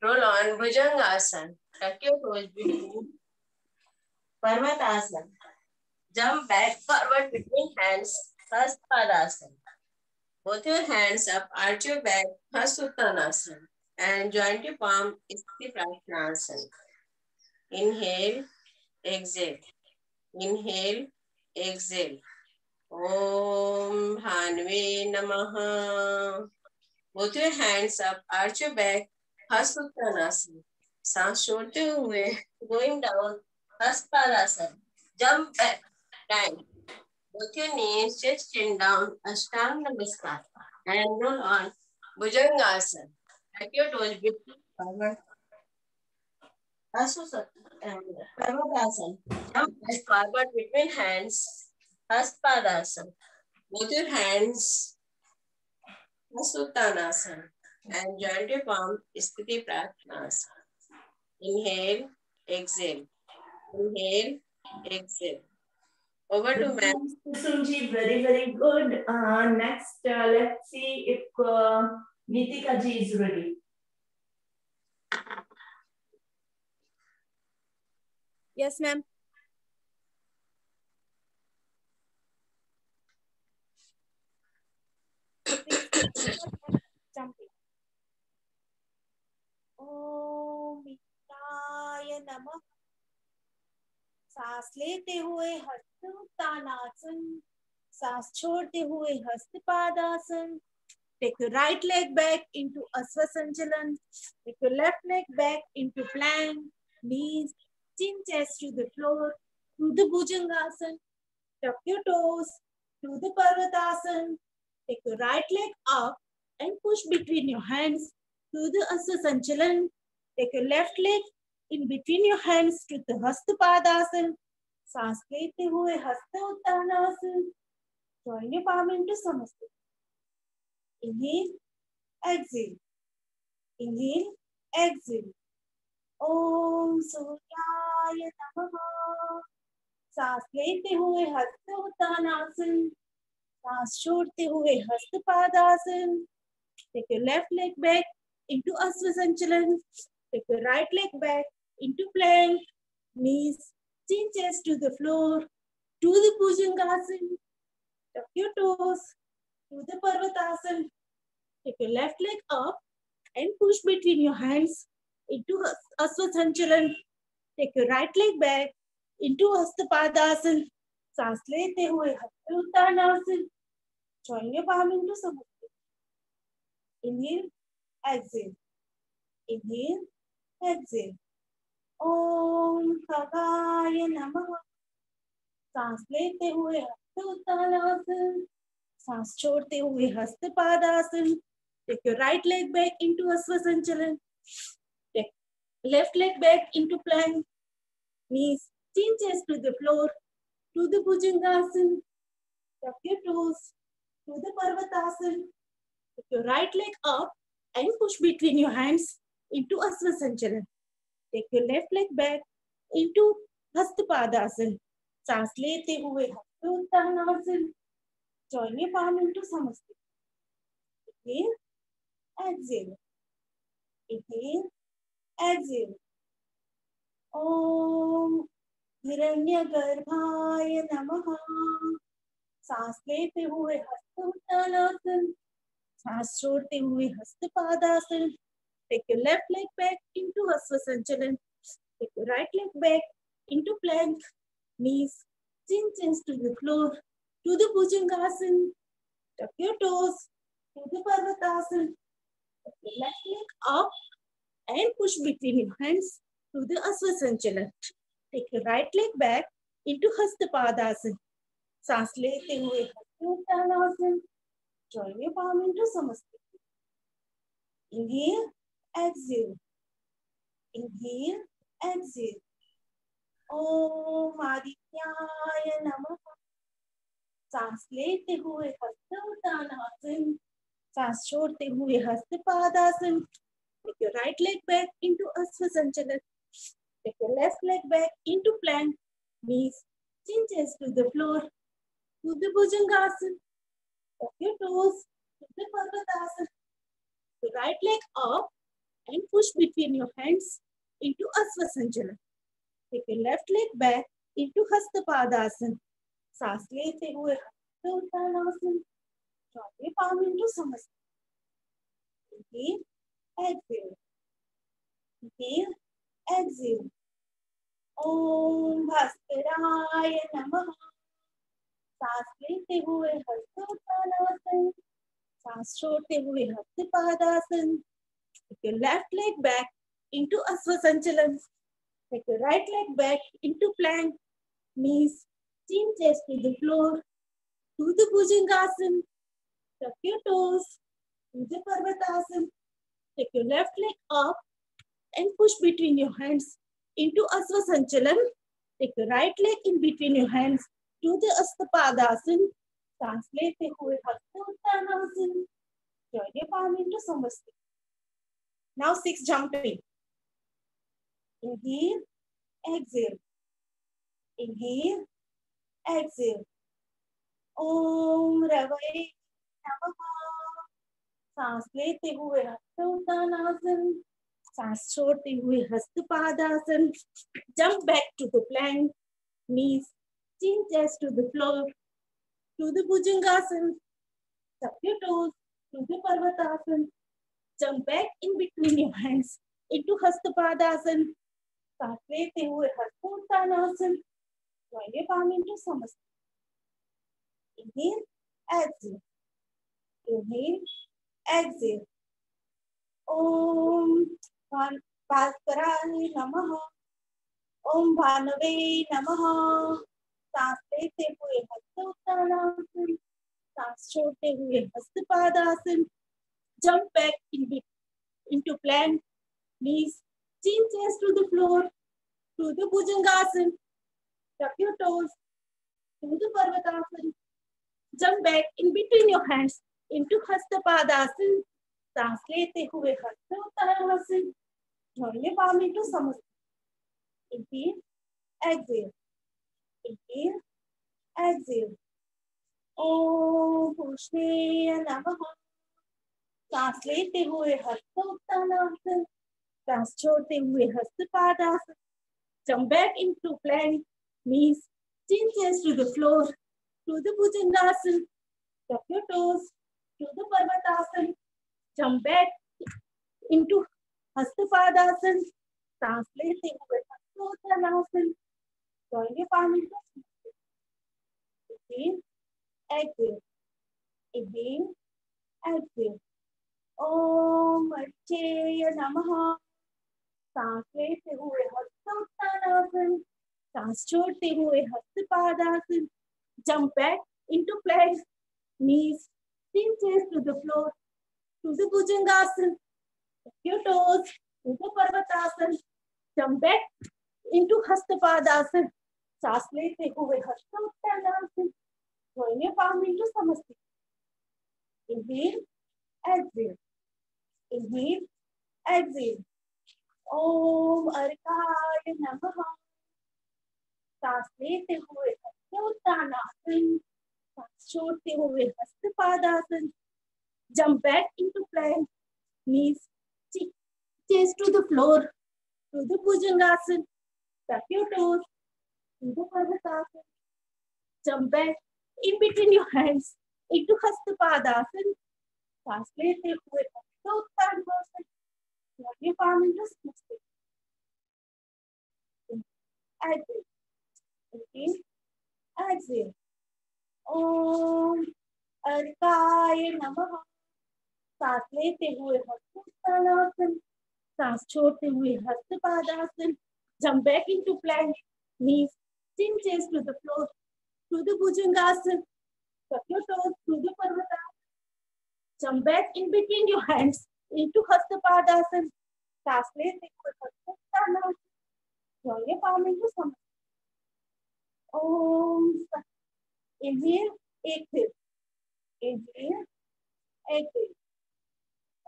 roll on, Bhujangasana. Tuck your toes between Parvatasana. Jump back, forward between hands, Hastpadasana. Both your hands up, arch your back, Hastuttanasana. And joint your palm, Sthiti Pratnasana. Inhale, exhale. Inhale, exhale. Om Bhanve Namaha. Both your hands up, arch your back, Hasuttanasana. सांस छोड़ते हुए going down, Haspadasana. Jump back, time. Both your knees, chest chin down, Ashtanga Namaskar. And roll on, Bhujangasana. Let your toes be forward. Parvatasana. Jump as forward between hands, Haspadasana. Both your hands, Hasuttanasana. And joint your palm, Sthiti Pratnasana. Inhale, exhale. Inhale, exhale. Over to ma'am. Kusunji, very, very good. Next, let's see if Nitika ji is ready. Yes, ma'am. Jumping. ओम विष्णाय नमः. सांस लेते हुए हस्त उत्तानासन, सांस छोड़ते हुए Hastapadasana. Take your right leg back into Asvasanchalan. Take your left leg back into plank. Knees, chin, chest to the floor. To the Bhujangasana. Tuck your toes. To the Parvatasana. Take your right leg up and push between your hands to the Asvasanchalan. Take your left leg in between your hands to the Hastapadasana. सांस लेते हुए हस्त Uttanasana. Join your palm into Samasthiti. Inhale, exhale. Inhale, exhale. Om Suryaya Namaha. सांस लेते हुए हस्त उत्तानासन. सांस छोड़ते हुए Hastapadasana. Take your left leg back into Asvasanchalan. Take your right leg back into plank. Knees, chin, chest to the floor. To the Bhujangasana. Tuck your toes. To the Parvatasana. Take your left leg up and push between your hands into Asvasanchalan. Take your right leg back into Hastapadasana. सांस लेते हुए हस्त Uttanasana. Join your palm into Samasthiti. Inhale, exhale. Inhale, exhale. Om Khagaya Namaha. सांस लेते हुए हस्त उत्तानासन. सांस छोड़ते हुए Hastapadasana. Take your right leg back into Asvasanchalan. Take left leg back into plank. Knees, chin, chest to the floor. To the Bhujangasana. Tuck your toes. To the Parvatasana. Take your right leg up and push between your hands into Asvasanchalan. Take your left leg back into Hastapadasana. सांस लेते हुए हस्त Uttanasana. Join your palm into Samasthiti. Inhale, exhale. Inhale, exhale. Om Hiranyagarbhaya Namaha. सांस लेते हुए हस्त उत्तानासन. सांस छोड़ते हुए Hastapadasana. Take your left leg back into Asvasanchalan. Take your right leg back into plank. Knees, chin, chest to the floor. To the Bhujangasana. Tuck your toes. To the Parvatasana. Take your left leg up and push between your hands to the Asvasanchalan. Take your right leg back into Hastapadasana. सांस लेते हुए हस्त Uttanasana. Join your palm into Samasthiti. Inhale, exhale. Inhale, exhale. Om Adityaya Namaha. सांस लेते हुए हस्त उत्तानासन. सांस छोड़ते हुए Hastapadasana. Take your right leg back into Asvasanchalan. Take your left leg back into plank. Knees, chin, chest to the floor. To the Bhujangasana. Tuck your toes. To the Parvatasana. The right leg up and push between your hands into Asvasanchalan. Take your left leg back into Hastapadasana. सांस लेते हुए हस्त Uttanasana. Drop your palm into Samasthiti. Inhale, exhale. Inhale, exhale. ओम भास्कराय नमः। सांस लेते हुए हस्तोत्तानासन, सांस छोड़ते हुए Hastapadasana. Take your left leg back into Asvasanchalan. Take your right leg back into plank. Knees, chin, chest to the floor. Do the Bhujangasana. Tuck your toes. Do the Parvatasana. Take your left leg up and push between your hands into Asvasanchalan. Take your right leg in between your hands. Do the Astapadasan. सांस लेते हुए हस्तोत्तानासन. Join your palm into Samasthi. Now 6 jumping. Inhale, exhale. Inhale, exhale. Om Ravai Namaha. सांस लेते हुए हस्तोत्तानासन, सांस छोड़ते हुए Hastapadasana. Jump back to the plank. Knees, chin, chest to the floor. Do the Bhujangasana. Tuck your toes. Do the Parvatasana. Jump back in between your hands into Hastapadasan. सांस लेते हुए हस्तोत्तानासन. Join your palm into Samasthi. Inhale, exhale. Inhale, exhale. Om Bhaskaraye Namaha. Om Bhanave Namaha. सांस लेते हुए हस्तोत्तानासन, सांस छोड़ते हुए Hastapadasana. Jump back into plank. Knees, chin, chest to the floor. Do the Bhujangasana. Tuck your toes. Do the Parvatasana. Jump back in between your hands into Hastapadasan. सांस लेते हुए हस्तोत्तानासन. Join your palm into Samasthi. Inhale, exhale. Inhale, exhale. Om Purushaya Namaha. सांस लेते हुए हस्तोत्तानासन, सांस छोड़ते हुए Hastapadasana. Jump back into plank. Knees, chin, chest to the floor. Do the Bhujangasana. Tuck your toes. Do the Parvatasana. Jump back into Hastapadasan. सांस लेते हुए हस्तोत्तानासन. Join your palm into Samasthi. Inhale, exhale. Inhale, exhale. Om Archeya Namaha. सांस लेते हुए हस्तोत्तानासन, सांस छोड़ते हुए Hastapadasana. Jump back into plank. Knees, chin, chest to the floor. Do the Bhujangasana. Tuck your toes. Do the Parvatasana. Jump back into Hastapadasan. सांस लेते हुए हस्तोत्तानासन. Join your palm into Samasthi. Inhale, exhale. Inhale, exhale. Om Arghaya Namaha. सांस लेते हुए हस्तोत्तानासन, सांस छोड़ते हुए Hastapadasana. Jump back into plank. Knees, chest to the floor. Do the Bhujangasana. Tuck your toes. Do the Parvatasana. Jump back in between your hands into Hastapadasan. सांस लेते हुए हस्तोत्तानासन. Join your palm into Samasthi. Exhale. Inhale, exhale. Om Arghaya Namaha. सांस लेते हुए हस्तोत्तानासन, सांस छोड़ते हुए Hastapadasana. Jump back into plank. Knees, chin, chest to the floor. Do the Bhujangasana. Tuck your toes. Do the Parvatasana. Jump back in between your hands into Hastapadasan. सांस लेते हुए हस्तोत्तानासन. Join your palm into Samasthi. Om. Inhale, exhale. Inhale, exhale.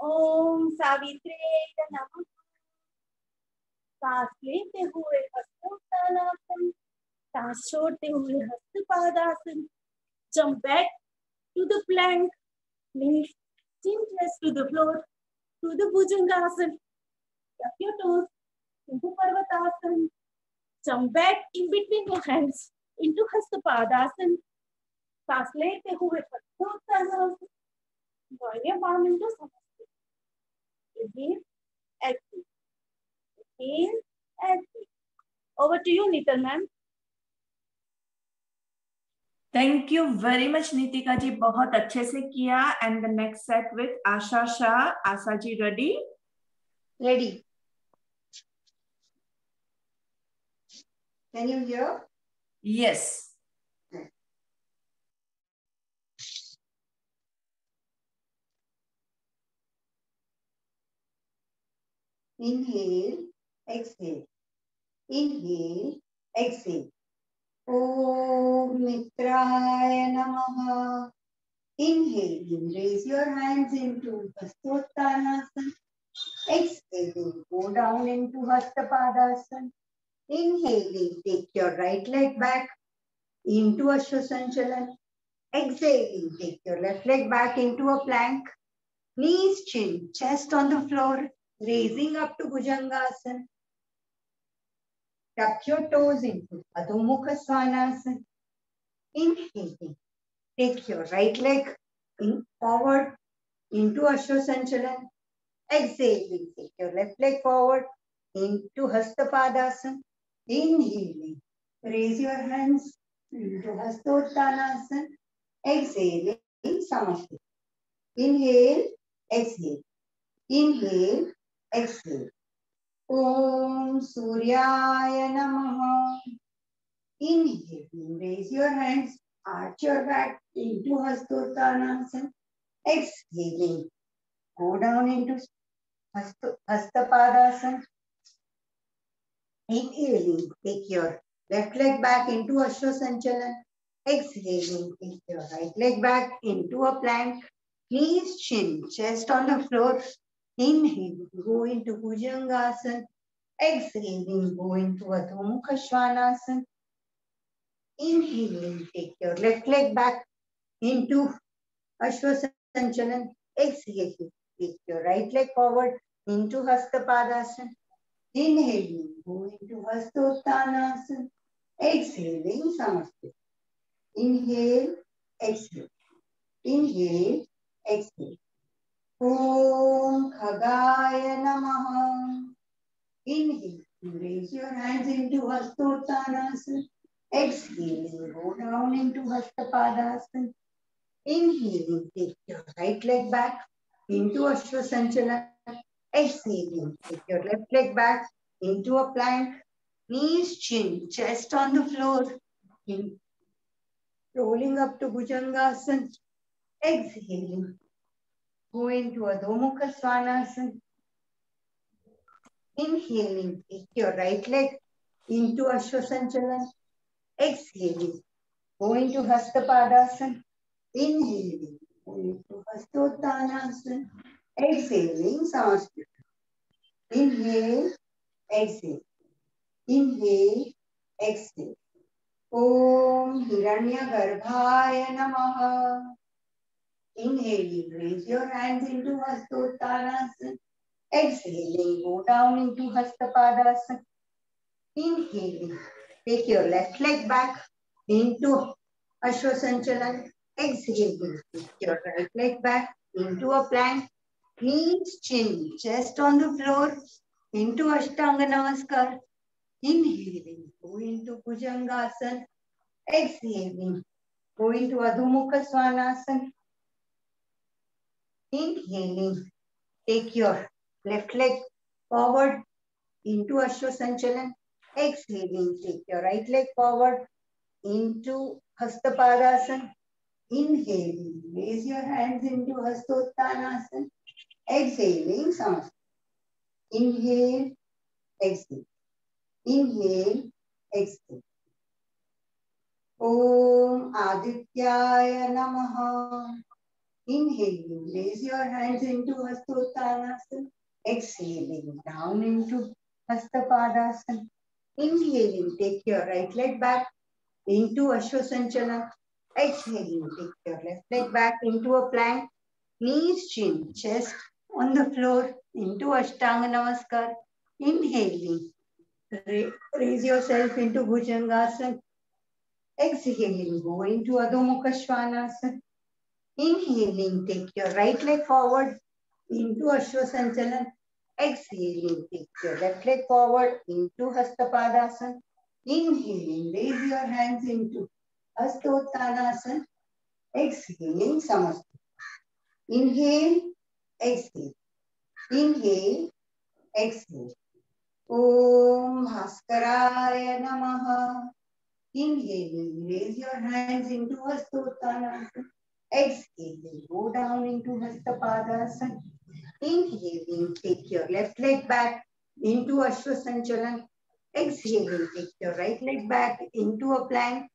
Om Savitreya Namaha. सांस लेते हुए हस्तोत्तानासन, सांस छोड़ते हुए Hastapadasana. Jump back to the plank. Knees, chin, chest to the floor. Do the Bhujangasana. Tuck your toes. Into Parvatasana. Jump back in between your hands into Hastapadasan. सांस लेते हुए हस्तोत्तानासन. Join your palm into Samasthi. Inhale, exhale. Inhale, exhale. Over to you, Neetal ma'am. Thank you very much, Nitika ji. बहुत अच्छे से किया. And the next set with Asha Shah. Asha ji, ready? Ready. Can you hear? Yes. Inhale, exhale. Inhale, exhale. Om Mitraya Namaha. Inhaling, raise your hands into Hastottanasana. Exhaling, go down into Hastapadasana. Inhaling, take your right leg back into Ashwasanchalan. Exhaling, take your left leg back into a plank. Knees, chin, chest on the floor, raising up to Bhujangasana. Tuck your toes into Adho Mukha Svanasana. Inhaling, take your right leg forward into Ashwasanchalan. Exhaling, take your left leg forward into Hastapadasana. Inhaling, raise your hands into Hastottanasana. Exhaling, Samasthiti. Inhale, exhale. Inhale, exhale. Om Suryaya Namaha. Inhaling, raise your hands, arch your back into Hastottanasana. Exhaling, go down into Hastapadasana. Inhaling, take your left leg back into Ashwasanchalan. Exhaling, take your right leg back into a plank. Knees, chin, chest on the floor. Inhale, go into Bhujangasana. Exhaling, go into Adho Mukha Svanasana. Inhaling, take your left leg back into Ashwasanchalan. Exhaling, take your right leg forward into Hastapadasana. Inhaling, go into Hastottanasana. Exhaling, Samasthiti. Inhale, exhale. Inhale, exhale. Om Khagaya Namaha. Inhale, raise your hands into Hastottanasana. Exhaling, go down into Hastapadasana. Inhaling, take your right leg back into Ashwasanchalan. Exhaling, take your left leg back into a plank. Knees, chin, chest on the floor. Rolling up to Bhujangasana. Exhaling, go into Adho Mukha Svanasana. Inhaling, take your right leg into Ashwasanchalan. Exhaling, go into Hastapadasana. Inhaling, go into Hastottanasana. Exhaling, Samasthiti. Inhale, exhale. Inhale, exhale. Om Hiranyagarbhaya Namaha. Inhaling, raise your hands into Hastottanasana. Exhaling, go down into Hastapadasana. Inhaling, take your left leg back into Ashwasanchalan. Exhaling, take your right leg back into a plank. Knees, chin, chest on the floor into Ashtanga Namaskar. Inhaling, go into Bhujangasana. Exhaling, go into Adho Mukha Svanasana. Inhaling, take your left leg forward into Ashwasanchalan. Exhaling, take your right leg forward into Hastapadasana. Inhaling, raise your hands into Hastottanasana. Exhaling, Samasthiti. Inhale, exhale. Inhale, exhale. Om Adityaya Namaha. Inhaling, raise your hands into Hastottanasana. Exhaling, down into Hastapadasana. Inhaling, take your right leg back into Ashwasanchalan. Exhaling, take your left leg back into a plank. Knees, chin, chest on the floor into Ashtanga Namaskar. Inhaling, raise yourself into Bhujangasana. Exhaling, go into Adho Mukha Svanasana. Inhaling, take your right leg forward into Ashwasanchalan. Exhaling, take your left leg forward into Hastapadasana. Inhaling, raise your hands into Hastottanasana. Exhaling, Samasthiti. Inhale, exhale. Inhale, exhale. Om Bhaskaraya Namaha. Inhaling, raise your hands into Hastottanasana. Exhaling, go down into Hastapadasana. Inhaling, take your left leg back into Ashwasanchalan. Exhaling, take your right leg back into a plank.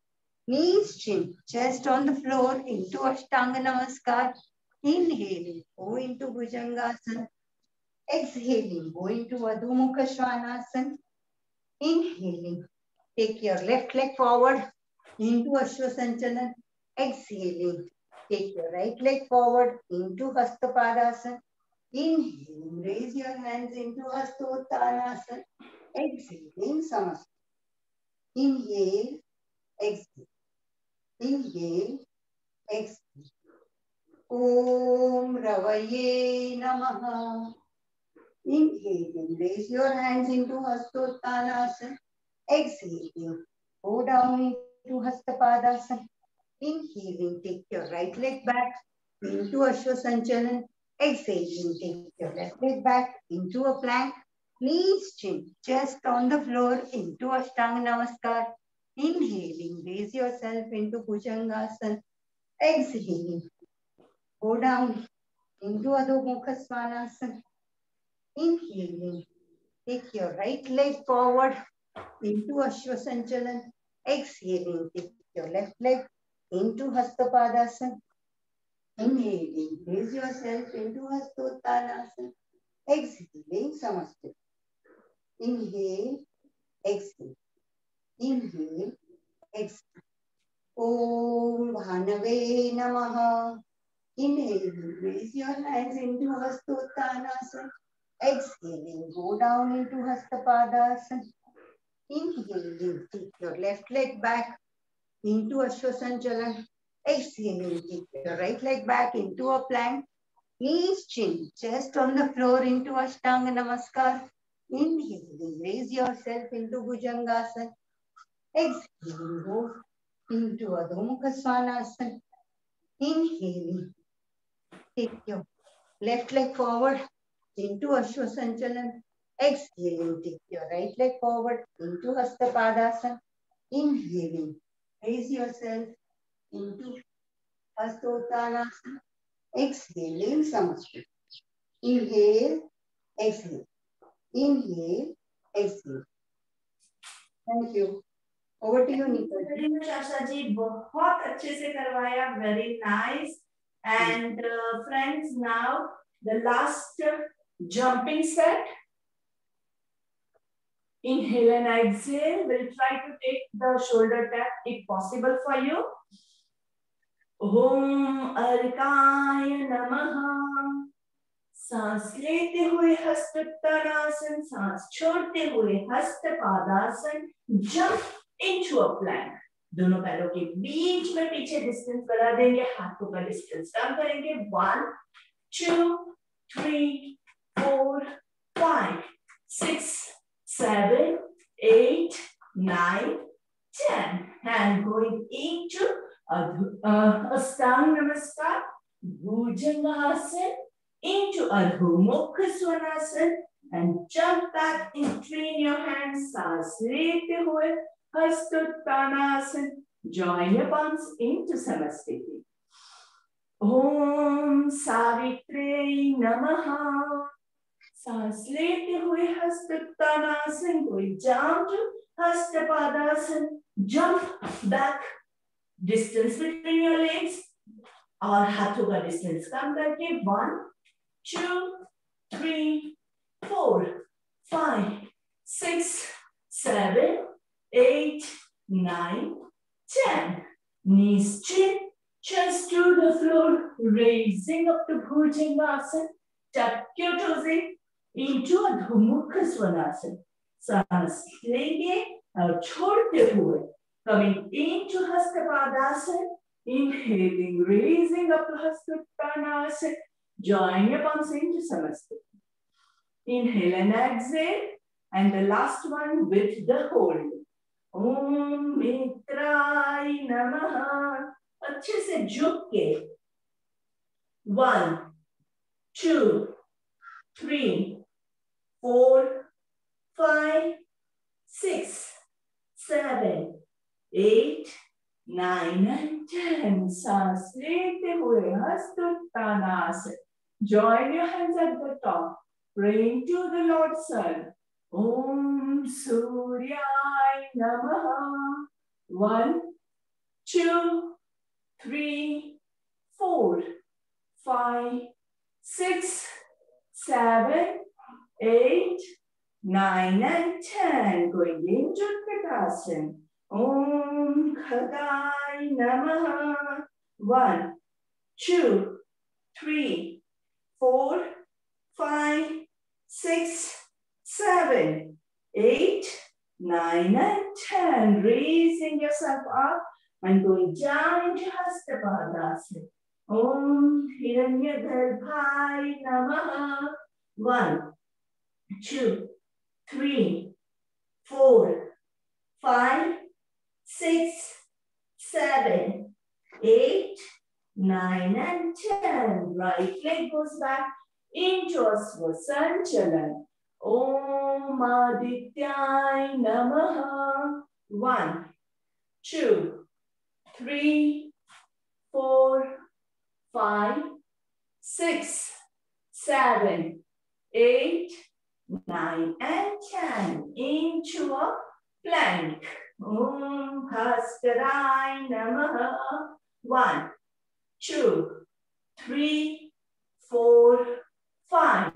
Knees, chin, chest on the floor into Ashtanga Namaskar. Inhaling, go into Bhujangasana. Exhaling, go into Adho Mukha Svanasana. Inhaling, take your left leg forward into Ashwasanchalan. Exhaling, take your right leg forward into Hastapadasana. Inhaling, raise your hands into Hastottanasana. Exhaling, Samasthiti. Inhale, exhale. Inhale, exhale. Om Ravaye Namaha. Inhaling, raise your hands into Hastottanasana. Exhaling, go down into Hastapadasana. Inhaling, take your right leg back into Ashwasanchalan. Exhaling, take your left leg back into a plank. Knees, chin, chest on the floor into Ashtanga Namaskar. Inhaling, raise yourself into Bhujangasana. Exhaling, go down into Adho Mukha Svanasana. Inhaling, take your right leg forward into Ashwasanchalan. Exhaling, take your left leg into Hastapadasana. Inhaling, raise yourself into Hastottanasana. Exhaling, Samasthiti. Inhale, exhale. Inhale, exhale. Om Bhanave Namaha. Inhaling, raise your hands into Hastottanasana. Exhaling, go down into Hastapadasana. Inhaling, take your left leg back into Ashwasanchalan. Exhaling, take your right leg back into a plank. Knees, chin, chest on the floor into Ashtanga Namaskar. Inhaling, raise yourself into Bhujangasana. Exhaling, go into Adho Mukha Svanasana. Inhaling, take your left leg forward into Ashwasanchalan. Exhaling, take your right leg forward into Hastapadasana. Inhaling, raise yourself into Hastottanasana. Exhaling, Samasthiti. Inhale, exhale. Inhale, exhale. Thank you. Over to you, Neeta. Very much, Asha ji. बहुत अच्छे से करवाया. Very nice. And friends, now the last jumping set. Inhale and exhale. We'll try to take the shoulder tap if possible for you. Om Arikaya Namaha. सांस लेते हुए हस्तोत्तानासन, सांस छोड़ते हुए हस्तपादासन. Jump into a plank. दोनों पैरों के बीच में पीछे डिस्टेंस बढ़ा देंगे. हाथों का डिस्टेंस कम करेंगे. 1 2 3 4 5 6 7 8 9 10. And going into Ashtanga Namaskar, Bhujangasana, into Adho Mukha Svanasana, and jump back in between your hands. Saans lete hue Hastottanasana. Join your palms into Samasthiti. Om Savitre Namaha. Saans lete hue Hastottanasana. Going down to Hastapadasana. Jump back. Distance between your legs. और हाथों का distance कम करके 1 2 3 4 5 6 7 8 9 10. Knees chin, chest to the floor, raising up to Bhujangasana. Tuck your toes in into Adho Mukha Svanasana. सांस लेंगे और छोड़ते हुए coming into Hastapadasana. Inhaling, raising up to Hastottanasana. Join your palms into Samasthiti. Inhale and exhale. And the last one with the hold. Om Mitrai Namaha. अच्छे से झुक के. 1, 2, 3, 4, 5, 6, 7, 8, 9 and 10. सांस लेते हुए हस्तोत्तानासन. Join your hands at the top. Praying to the Lord Sun. Om Suryaya Namaha. 1, 2, 3, 4, 5, 6, 7, 8, 9 and 10. Going into Utkatasana. Om Khadaya Namaha. 1, 2, 3, 4, 5, 6, 7, 8, 9 and 10. Raising yourself up and going down into Hastapadasana. Om Hiranyagarbhaya Namaha. 1, 2, 3, 4, 5, 6, 7, 8, 9 and 10. Right leg goes back into Svasanchalan. Om Adityaya Namaha. 1, 2, 3, 4, 5, 6, 7, 8, 9 and 10. Into a plank. Om Bhaskaraya Namaha. 1, 2, 3, 4, 5,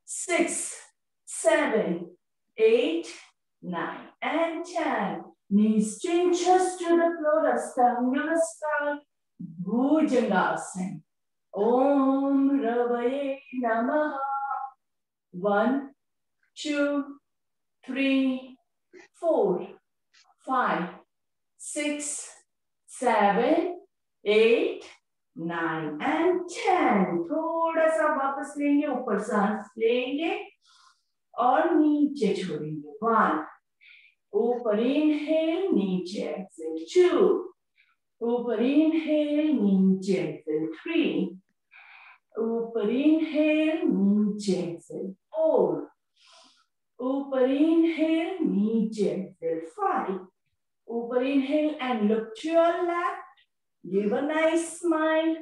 6, 7, 8, 9 and 10. Knees just to the floor. Astanga Bhujangasana. Om Ravaye Namaha. 1, 2, 3, 4, 5, 6, 7, 8, 9 and 10. थोड़ा सा वापस लेंगे, ऊपर सांस लेंगे और नीचे छोड़ेंगे. 1, ऊपर inhale, नीचे exhale. 2, ऊपर inhale, नीचे exhale. 3, ऊपर inhale, नीचे exhale. 4, ऊपर inhale, नीचे exhale. 5, ऊपर inhale and look to your left. Give a nice smile.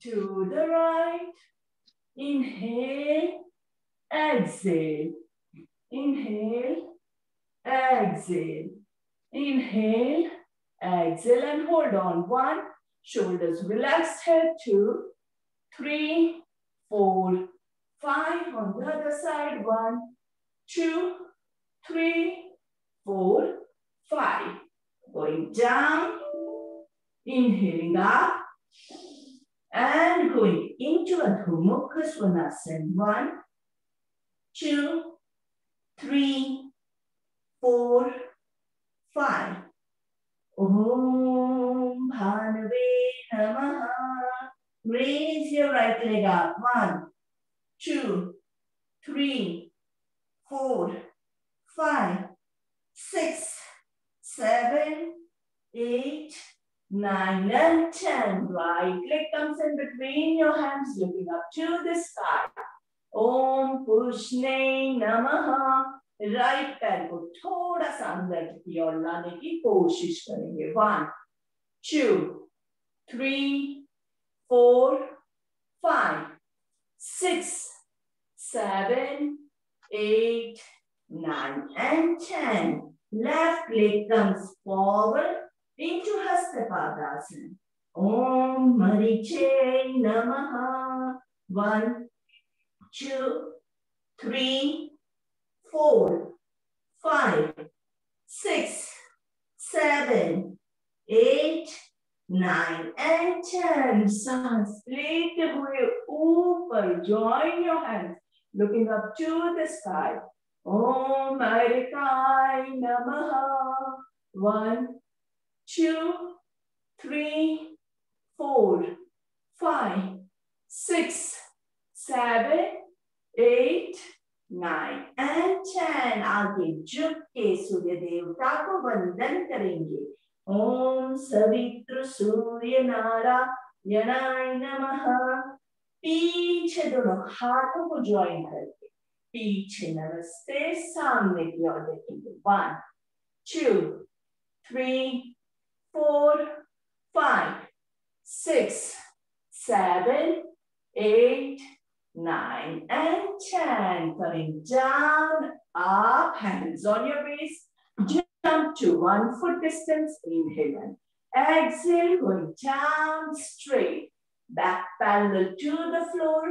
To the right. Inhale, exhale. Inhale, exhale. Inhale, exhale and hold on. 1, shoulders relaxed, head. 2, 3, 4, 5. On the other side. 1, 2, 3, 4, 5. Going down. Inhaling up. And going into Adho Mukha Svanasana. 1, 2, 3, 4, 5. Om Bhanave Namaha. Raise your right leg up. 1, 2, 3, 4, 5, 6, 7, 8, 9 and 10. Right leg comes in between your hands, looking up to the sky. Om Pushne Namaha. Right पैर को थोड़ा सा अंदर की ओर लाने की कोशिश करेंगे. 1, 2, 3, 4, 5, 6, 7, 8, 9 and 10. Left leg comes forward into Hastapadasana. Om Mariche Namaha. 1, 2, 3, 4, 5, 6, 7, 8, 9 and 10. सांस लेते हुए ऊपर. Join your hands, looking up to the sky. Om Arikaya Namaha. 1, 2, 3, 4, 5, 6, 7, 8, 9 and 10. आगे झुक के सूर्य देवता को वंदन करेंगे। ओम सवित्र सूर्य नारायणाय नमः। पीछे दोनों हाथों को ज्वाइन करके पीछे नमस्ते, सामने की ओर देखेंगे। 1 2 3 4 5 6 7 8 9 and 10. Coming down, up, hands on your waist. Jump to 1 foot distance. Inhale and exhale, going down straight. Back parallel to the floor.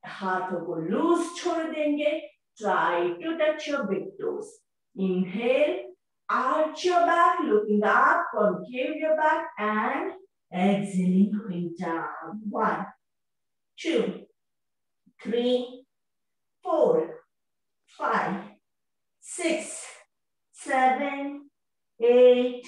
हाथों को लूज छोड़ देंगे. Try to touch your big toes. Inhale, arch your back, looking up, concave your back, and exhaling, going down. 1 2 3 4 5 6 7 8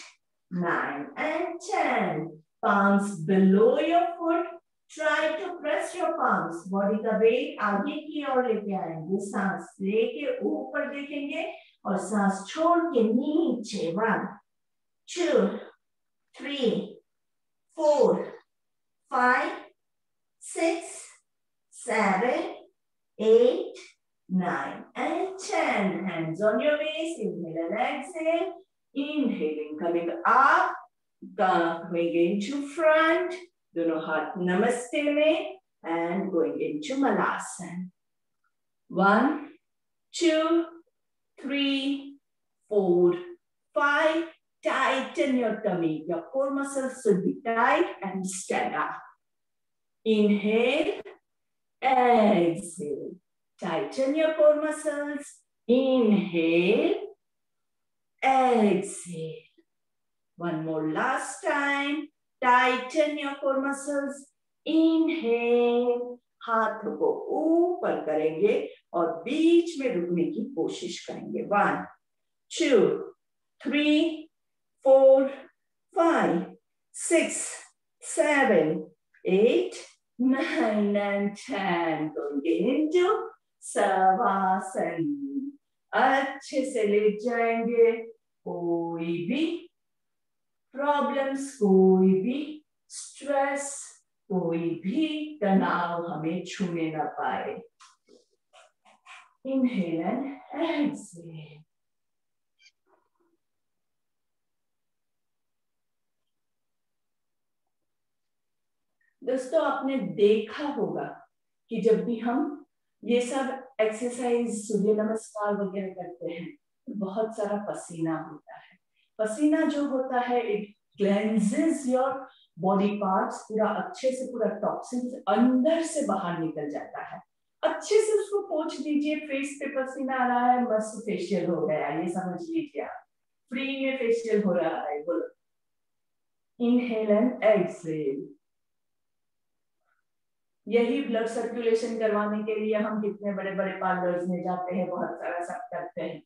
9 and 10. Palms below your foot. Try to press your palms. Body का weight आगे की ओर लेके आएंगे. सांस लेके ऊपर देखेंगे और सांस छोड़ के नीचे. 1 2 3 4 5 6 7 8 9 and 10. Hands on your waist. Inhale and exhale. Inhaling, coming up, going into front. दोनों हाथ नमस्ते में and going into Malasana. 1 2 3 4 5. Tighten your tummy. Your core muscles should be tight and stand up. Inhale, exhale. Tighten your core muscles. Inhale, exhale. One more last time. Tighten your core muscles. Inhale. हाथों को ऊपर करेंगे और बीच में रुकने की कोशिश करेंगे. 1 2 3 4 5 6 7 8 9 and 10. Going into Savasana. अच्छे से लेट जाएंगे. कोई भी प्रॉब्लम्स, कोई भी स्ट्रेस, कोई भी तनाव हमें छूने ना पाए. Inhale and exhale. दोस्तों, आपने देखा होगा कि जब भी हम ये सब एक्सरसाइज, सूर्य नमस्कार वगैरह करते हैं तो बहुत सारा पसीना होता है. पसीना जो होता है, it cleanses your body parts. पूरा अच्छे से, पूरा टॉक्सिन्स अंदर से बाहर निकल जाता है. अच्छे से उसको पोंछ दीजिए. फेस पे पसीना आ रहा है, मस्त फेशियल हो गया, ये समझ लीजिए आप. फ्री में फेशियल हो रहा है. बोलो. Inhale and exhale. यही ब्लड सर्कुलेशन करवाने के लिए हम कितने बड़े बड़े पार्लर्स में जाते हैं, बहुत सारा सब करते हैं.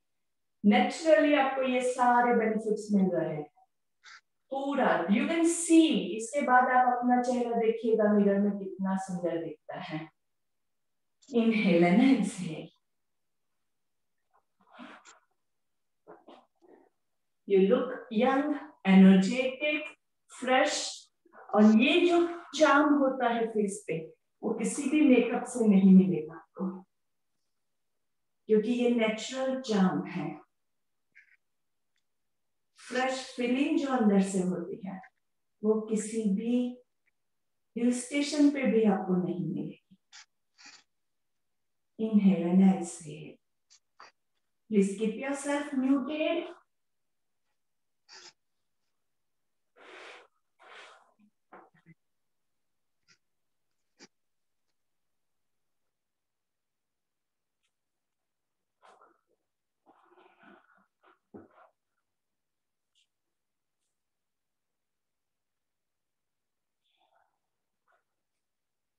नेचुरली आपको ये सारे बेनिफिट्स मिल रहे हैं पूरा. You can see. इसके बाद आप अपना चेहरा देखिएगा मिरर में, कितना सुंदर दिखता है. Inhale and exhale. You look young, energetic, fresh. और ये जो चार्म होता है फेस पे, वो किसी भी मेकअप से नहीं मिलेगा आपको, क्योंकि ये नेचुरल चार्म है. फ्रेश फीलिंग जो अंदर से होती है वो किसी भी हिल स्टेशन पे भी आपको नहीं मिलेगी. Inhale and exhale. Please keep yourself muted.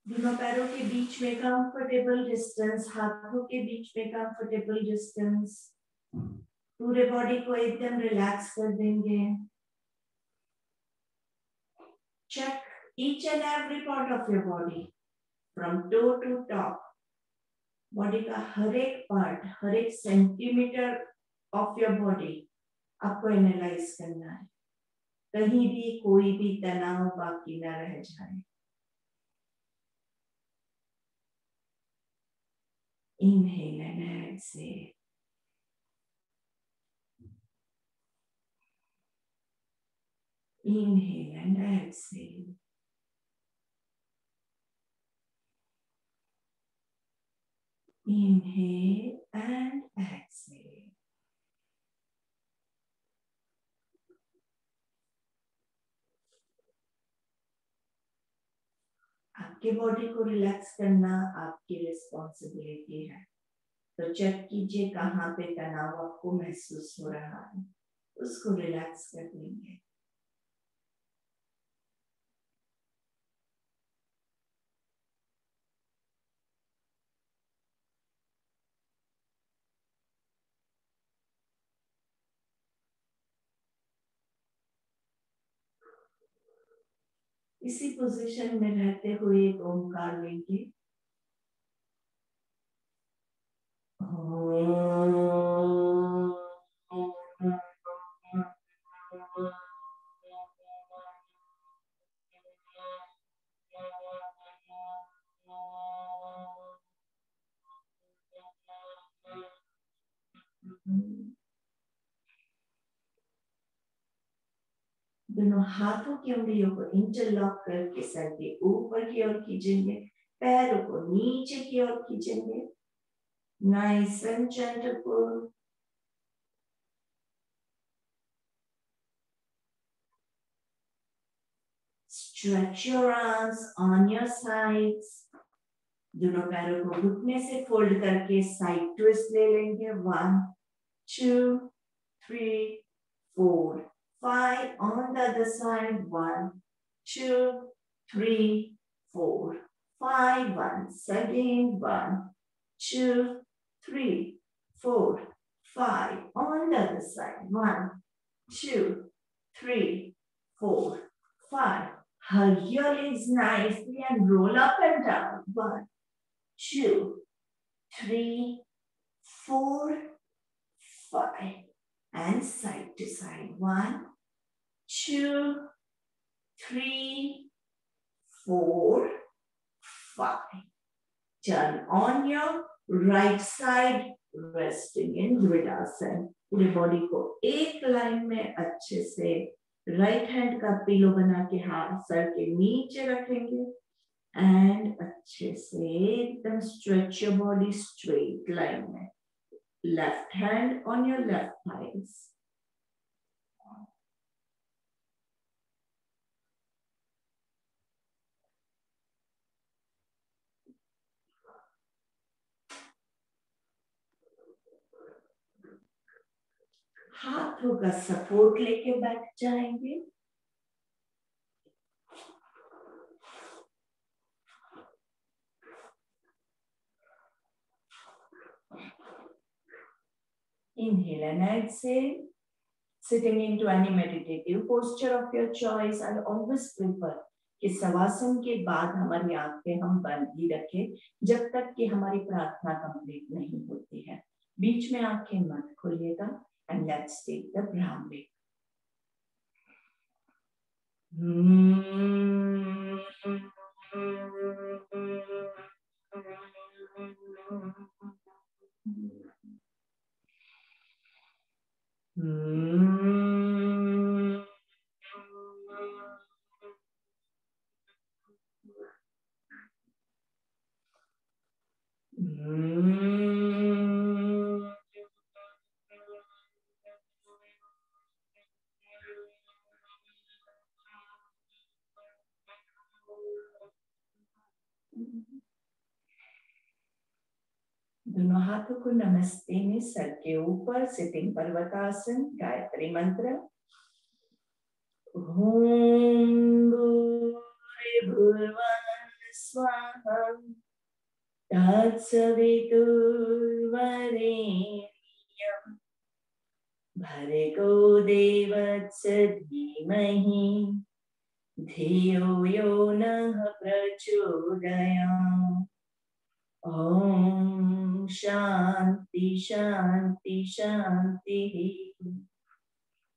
दोनों पैरों के बीच में कंफर्टेबल डिस्टेंस, हाथों के बीच में कंफर्टेबल डिस्टेंस. पूरे बॉडी को एकदम रिलैक्स कर देंगे. Check each and every part of your body from toe to top. Body का हर एक पार्ट, हर एक सेंटीमीटर ऑफ योर बॉडी आपको एनालाइज करना है, कहीं भी कोई भी तनाव बाकी ना रह जाए। Inhale and exhale. Inhale and exhale. Inhale and exhale. आपके बॉडी को रिलैक्स करना आपकी रिस्पॉन्सिबिलिटी है, तो चेक कीजिए कहाँ पे तनाव आपको महसूस हो रहा है, उसको रिलैक्स कर लेंगे। इसी पोजीशन में रहते हुए एक ओमकार लेंगे। दोनों हाथों की उंगलियों को इंटरलॉक करके सर के ऊपर की ओर खींचेंगे, पैरों को नीचे की ओर खींचेंगे। Nice and gentle pull. Stretch your arms on your sides. दोनों पैरों को घुटने से फोल्ड करके साइड ट्विस्ट ले लेंगे। 1 2 3 4 5 on the other side। 1 2 3 4 5 once again। 1 2 3 4 5 on the other side। 1 2 3 4 5 Hug your legs nicely and roll up and down। 1 2 3 4 5 and side to side। 1 2 3 4 5 Turn on your right side, resting in Dvidasana। पूरे body को एक line में अच्छे से right hand का pillow बना के हाथ सर के नीचे रखेंगे एंड अच्छे से एकदम stretch your body straight line में। Left hand on your left thighs. हाथों का सपोर्ट लेके बैठ जाएंगे। Inhale and exhale, sitting into any meditative posture of your choice and always prefer कि शवासन के बाद हमारी आंखें हम बंद ही रखें जब तक कि हमारी प्रार्थना कंप्लीट नहीं होती है। बीच में आंखें मत खोलिएगा। And let's take the Brahmi। दोनों हाथों को नमस्ते में सर के ऊपर सिटिंग पर्वतासन। गायत्री मंत्र। ओम भूर्भुवः स्वाहा तत्सवितुर्वरेण्यं भर्गो देवस्य धीमहि धियो यो नः प्रचोदयात्। ओम शांति शांति शांति।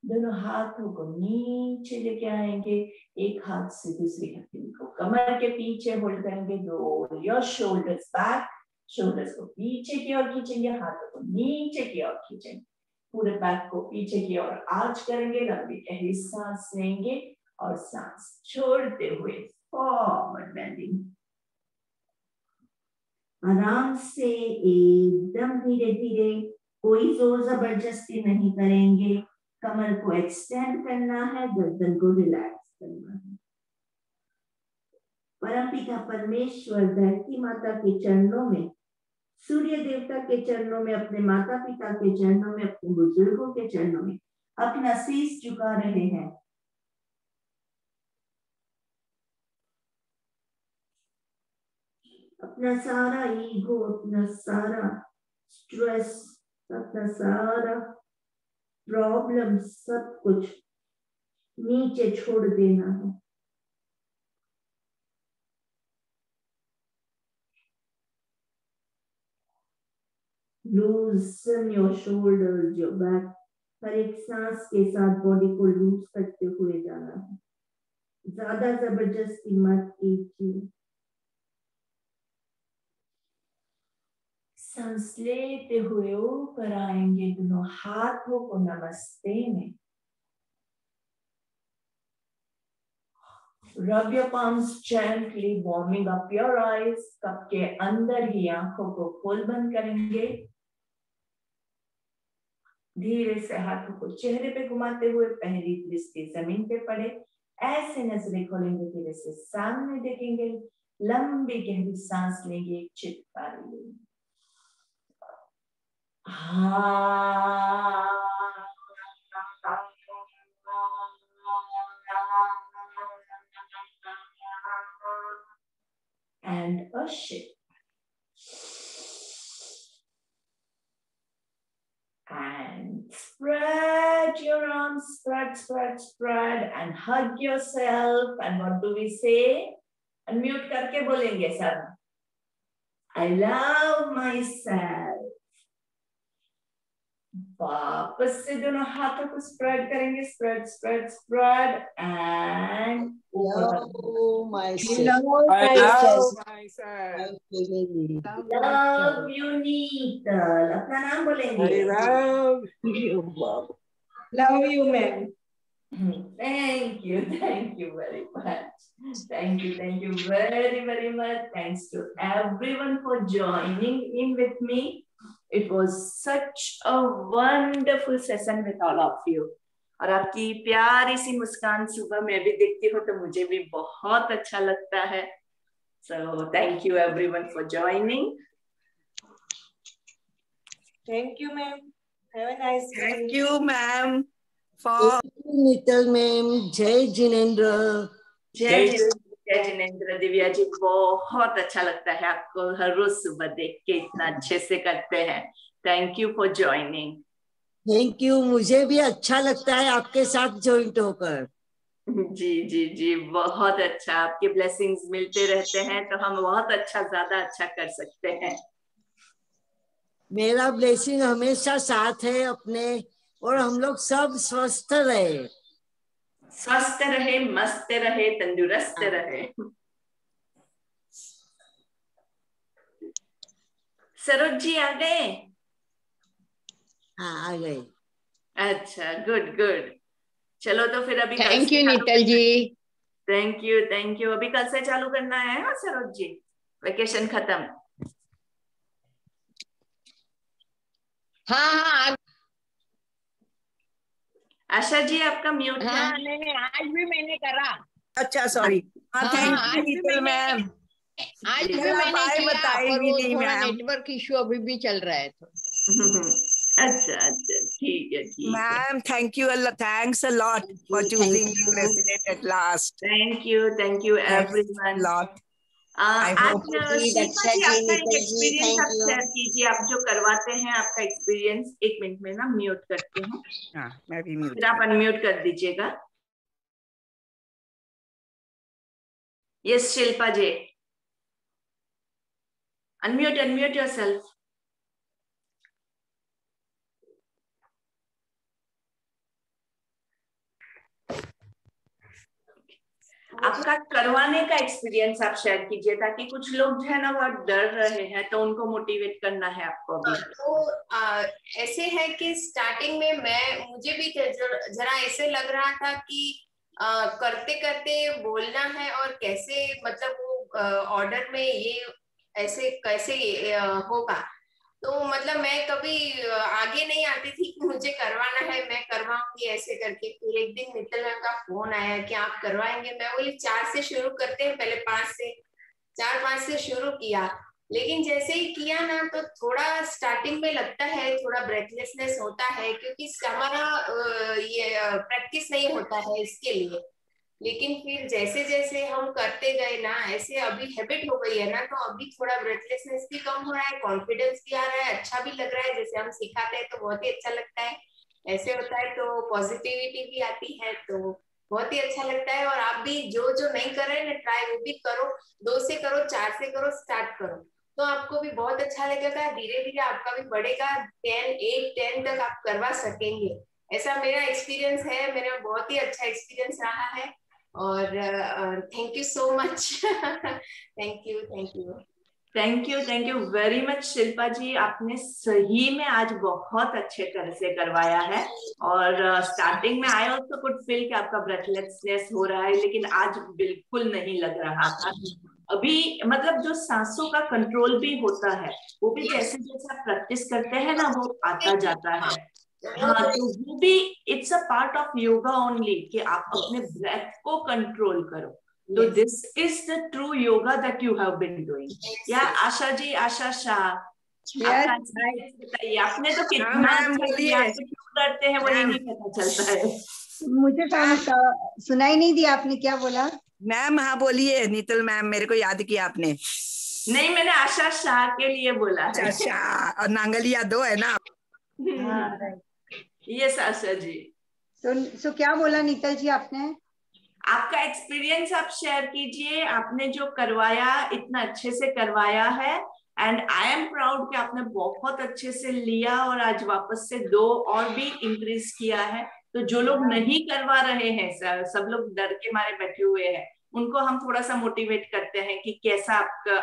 दोनों हाथों को नीचे लेके आएंगे, एक हाथ से दूसरी हथेली को कमर के पीछे होल्ड करेंगे। Roll your shoulders back, shoulders को पीछे की ओर खींचेंगे, हाथों को नीचे की ओर खींचेंगे, पूरे बैक को पीछे की ओर आर्च करेंगे। लंबी गहरी सांस लेंगे और सांस छोड़ते हुए फॉरवर्ड बेंडिंग। आराम से एकदम धीरे धीरे, कोई जोर जबरदस्ती नहीं करेंगे। कमर को एक्सटेंड करना है, गर्दन को रिलैक्स करना है। परमपिता परमेश्वर धरती माता के चरणों में, सूर्य देवता के चरणों में, अपने माता पिता के चरणों में, अपने बुजुर्गों के चरणों में अपना शीश झुका रहे हैं। अपना सारा ईगो, अपना सारा स्ट्रेस, अपना सारा प्रॉब्लम, सब कुछ नीचे छोड़ देना है। Loosen your shoulders, your back. हर एक सांस के साथ बॉडी को लूज करते हुए जाना है, ज्यादा जबरदस्ती मत कीजिए। सांस लेते हुए ऊपर आएंगे, दोनों हाथों को नमस्ते में। Rub your palms gently, warming up your eyes. Cup के अंदर ही आंखों को खोल बंद करेंगे। धीरे से हाथों को चेहरे पे घुमाते हुए पहली दृष्टि जमीन पे पड़े। ऐसे नजरें खोलेंगे, धीरे से सामने देखेंगे। लंबी गहरी सांस लेंगे, एक चित्कार लेंगे। And a shake. And spread your arms, spread, spread, spread, and hug yourself. And what do we say? Unmute करके बोलेंगे सब. I love myself. वापस से दोनों हाथों को स्प्रेड करेंगे, spread spread spread and Love myself. Love you Neetal. अपना नाम बोलेंगे। Love you, ma'am. Thank you very much. Thank you very much. Thanks to everyone for joining in with me. It was such a wonderful session with all of you. और आपकी प्यारी सी मुस्कान सुबह मैं भी देखती हूँ तो मुझे भी बहुत अच्छा लगता है। So thank you everyone for joining. Thank you, ma'am. Have a nice day. Thank you, ma'am. For Nital, ma'am. Jai Jinendra. जय जिनेंद्र। दिव्या जी, बहुत अच्छा लगता है आपको हर रोज सुबह देख के इतना अच्छे से करते हैं। Thank you for joining. Thank you. मुझे भी अच्छा लगता है आपके साथ जॉइंट होकर। जी जी जी, बहुत अच्छा। आपके ब्लेसिंग्स मिलते रहते हैं तो हम बहुत अच्छा, ज्यादा अच्छा कर सकते हैं। मेरा ब्लेसिंग हमेशा साथ है अपने, और हम लोग सब स्वस्थ रहे, स्वस्थ रहे, मस्त रहे, तंदुरुस्त रहे। सरोज जी आ गए? हाँ, आ गए। अच्छा, गुड गुड। चलो तो फिर अभी thank you Neetal ji. Thank you. अभी कल से चालू करना है ना सरोज जी? वेकेशन खत्म? हाँ। आशा जी आपका म्यूट है। हाँ, नहीं, आज भी मैंने करा। अच्छा, सॉरी। हाँ, थैंक यू नीतल मैम। आज भी मेरा मैंने बाय किया, बताएगी पर वो नहीं थोड़ा मैम। नेटवर्क इश्यू अभी भी चल रहा है तो। अच्छा, ठीक है। Ma'am, thank you, thanks a lot for choosing president at last. Thank you everyone. Lot. आज शिल्पा जी आपका एक एक्सपीरियंस आप शेयर कीजिए, आप जो करवाते हैं आपका एक्सपीरियंस। एक मिनट में ना म्यूट करती हूँ। हाँ, मैं भी म्यूट। फिर आप अनम्यूट कर दीजिएगा। यस शिल्पा जी, Unmute yourself. आपका करवाने का एक्सपीरियंस आप शेयर कीजिए, ताकि कुछ लोग जो है ना वो डर रहे हैं, तो उनको मोटिवेट करना है आपको अभी। तो ऐसे है कि स्टार्टिंग में मुझे भी जरा ऐसे लग रहा था कि करते करते बोलना है और कैसे मतलब वो ऑर्डर में ये ऐसे कैसे होगा। तो मतलब मैं कभी आगे नहीं आती थी कि मुझे करवाना है, मैं करवाऊंगी ऐसे करके। फिर एक दिन मित्तल मैम का फोन आया कि आप करवाएंगे। मैं बोली 4 से शुरू करते हैं, पहले 4-5 से शुरू किया। लेकिन जैसे ही किया ना तो थोड़ा स्टार्टिंग में लगता है, थोड़ा ब्रेथलेसनेस होता है, क्योंकि हमारा ये प्रैक्टिस नहीं होता है इसके लिए। लेकिन फिर जैसे जैसे हम करते गए ना, ऐसे अभी हैबिट हो गई है ना, तो अभी थोड़ा ब्रेथलेसनेस भी कम हो रहा है, कॉन्फिडेंस भी आ रहा है, अच्छा भी लग रहा है। जैसे हम सिखाते हैं तो बहुत ही अच्छा लगता है, ऐसे होता है तो पॉजिटिविटी भी आती है, तो बहुत ही अच्छा लगता है। और आप भी जो जो नहीं कर रहे हैं ना ट्राई, वो भी करो। 2 से करो, 4 से करो, स्टार्ट करो, तो आपको भी बहुत अच्छा लगेगा। धीरे धीरे आपका भी बढ़ेगा, 10 तक आप करवा सकेंगे। ऐसा मेरा एक्सपीरियंस है, मेरा बहुत ही अच्छा एक्सपीरियंस रहा है। और thank you so much. Thank you very much Shilpa ji, आपने सही में आज बहुत अच्छे तरह से करवाया है। और स्टार्टिंग में आई ऑल्सो कुड फील कि आपका ब्रेथलेसनेस हो रहा है, लेकिन आज बिल्कुल नहीं लग रहा था। अभी मतलब जो सांसों का कंट्रोल भी होता है, वो भी जैसे जैसे आप प्रैक्टिस करते हैं ना, वो आता जाता है। हाँ, तो वो भी it's a part of yoga only, कि आप अपने ब्रेथ को कंट्रोल करो। तो this is the true yoga that you have been doing. या आशा जी, आशा शाह, बताइए, आपने तो कितना अच्छा किया, तो क्यों डरते हैं वो ये नहीं पता चलता है। मुझे सुनाई नहीं दिया आपने क्या बोला। मैम हाँ बोलिए, नीतल मैम, मेरे को याद किया आपने। नहीं, मैंने आशा शाह के लिए बोला है। शाह और नांगलिया 2 है ना। यस आशा जी। सो क्या बोला नीतल जी आपने। आपका एक्सपीरियंस आप शेयर कीजिए, आपने जो करवाया इतना अच्छे से करवाया है, एंड आई एम प्राउड कि आपने बहुत अच्छे से लिया और आज वापस से 2 और भी इंक्रीज किया है। तो जो लोग नहीं करवा रहे हैं, सब लोग डर के मारे बैठे हुए हैं, उनको हम थोड़ा सा मोटिवेट करते हैं कि कैसा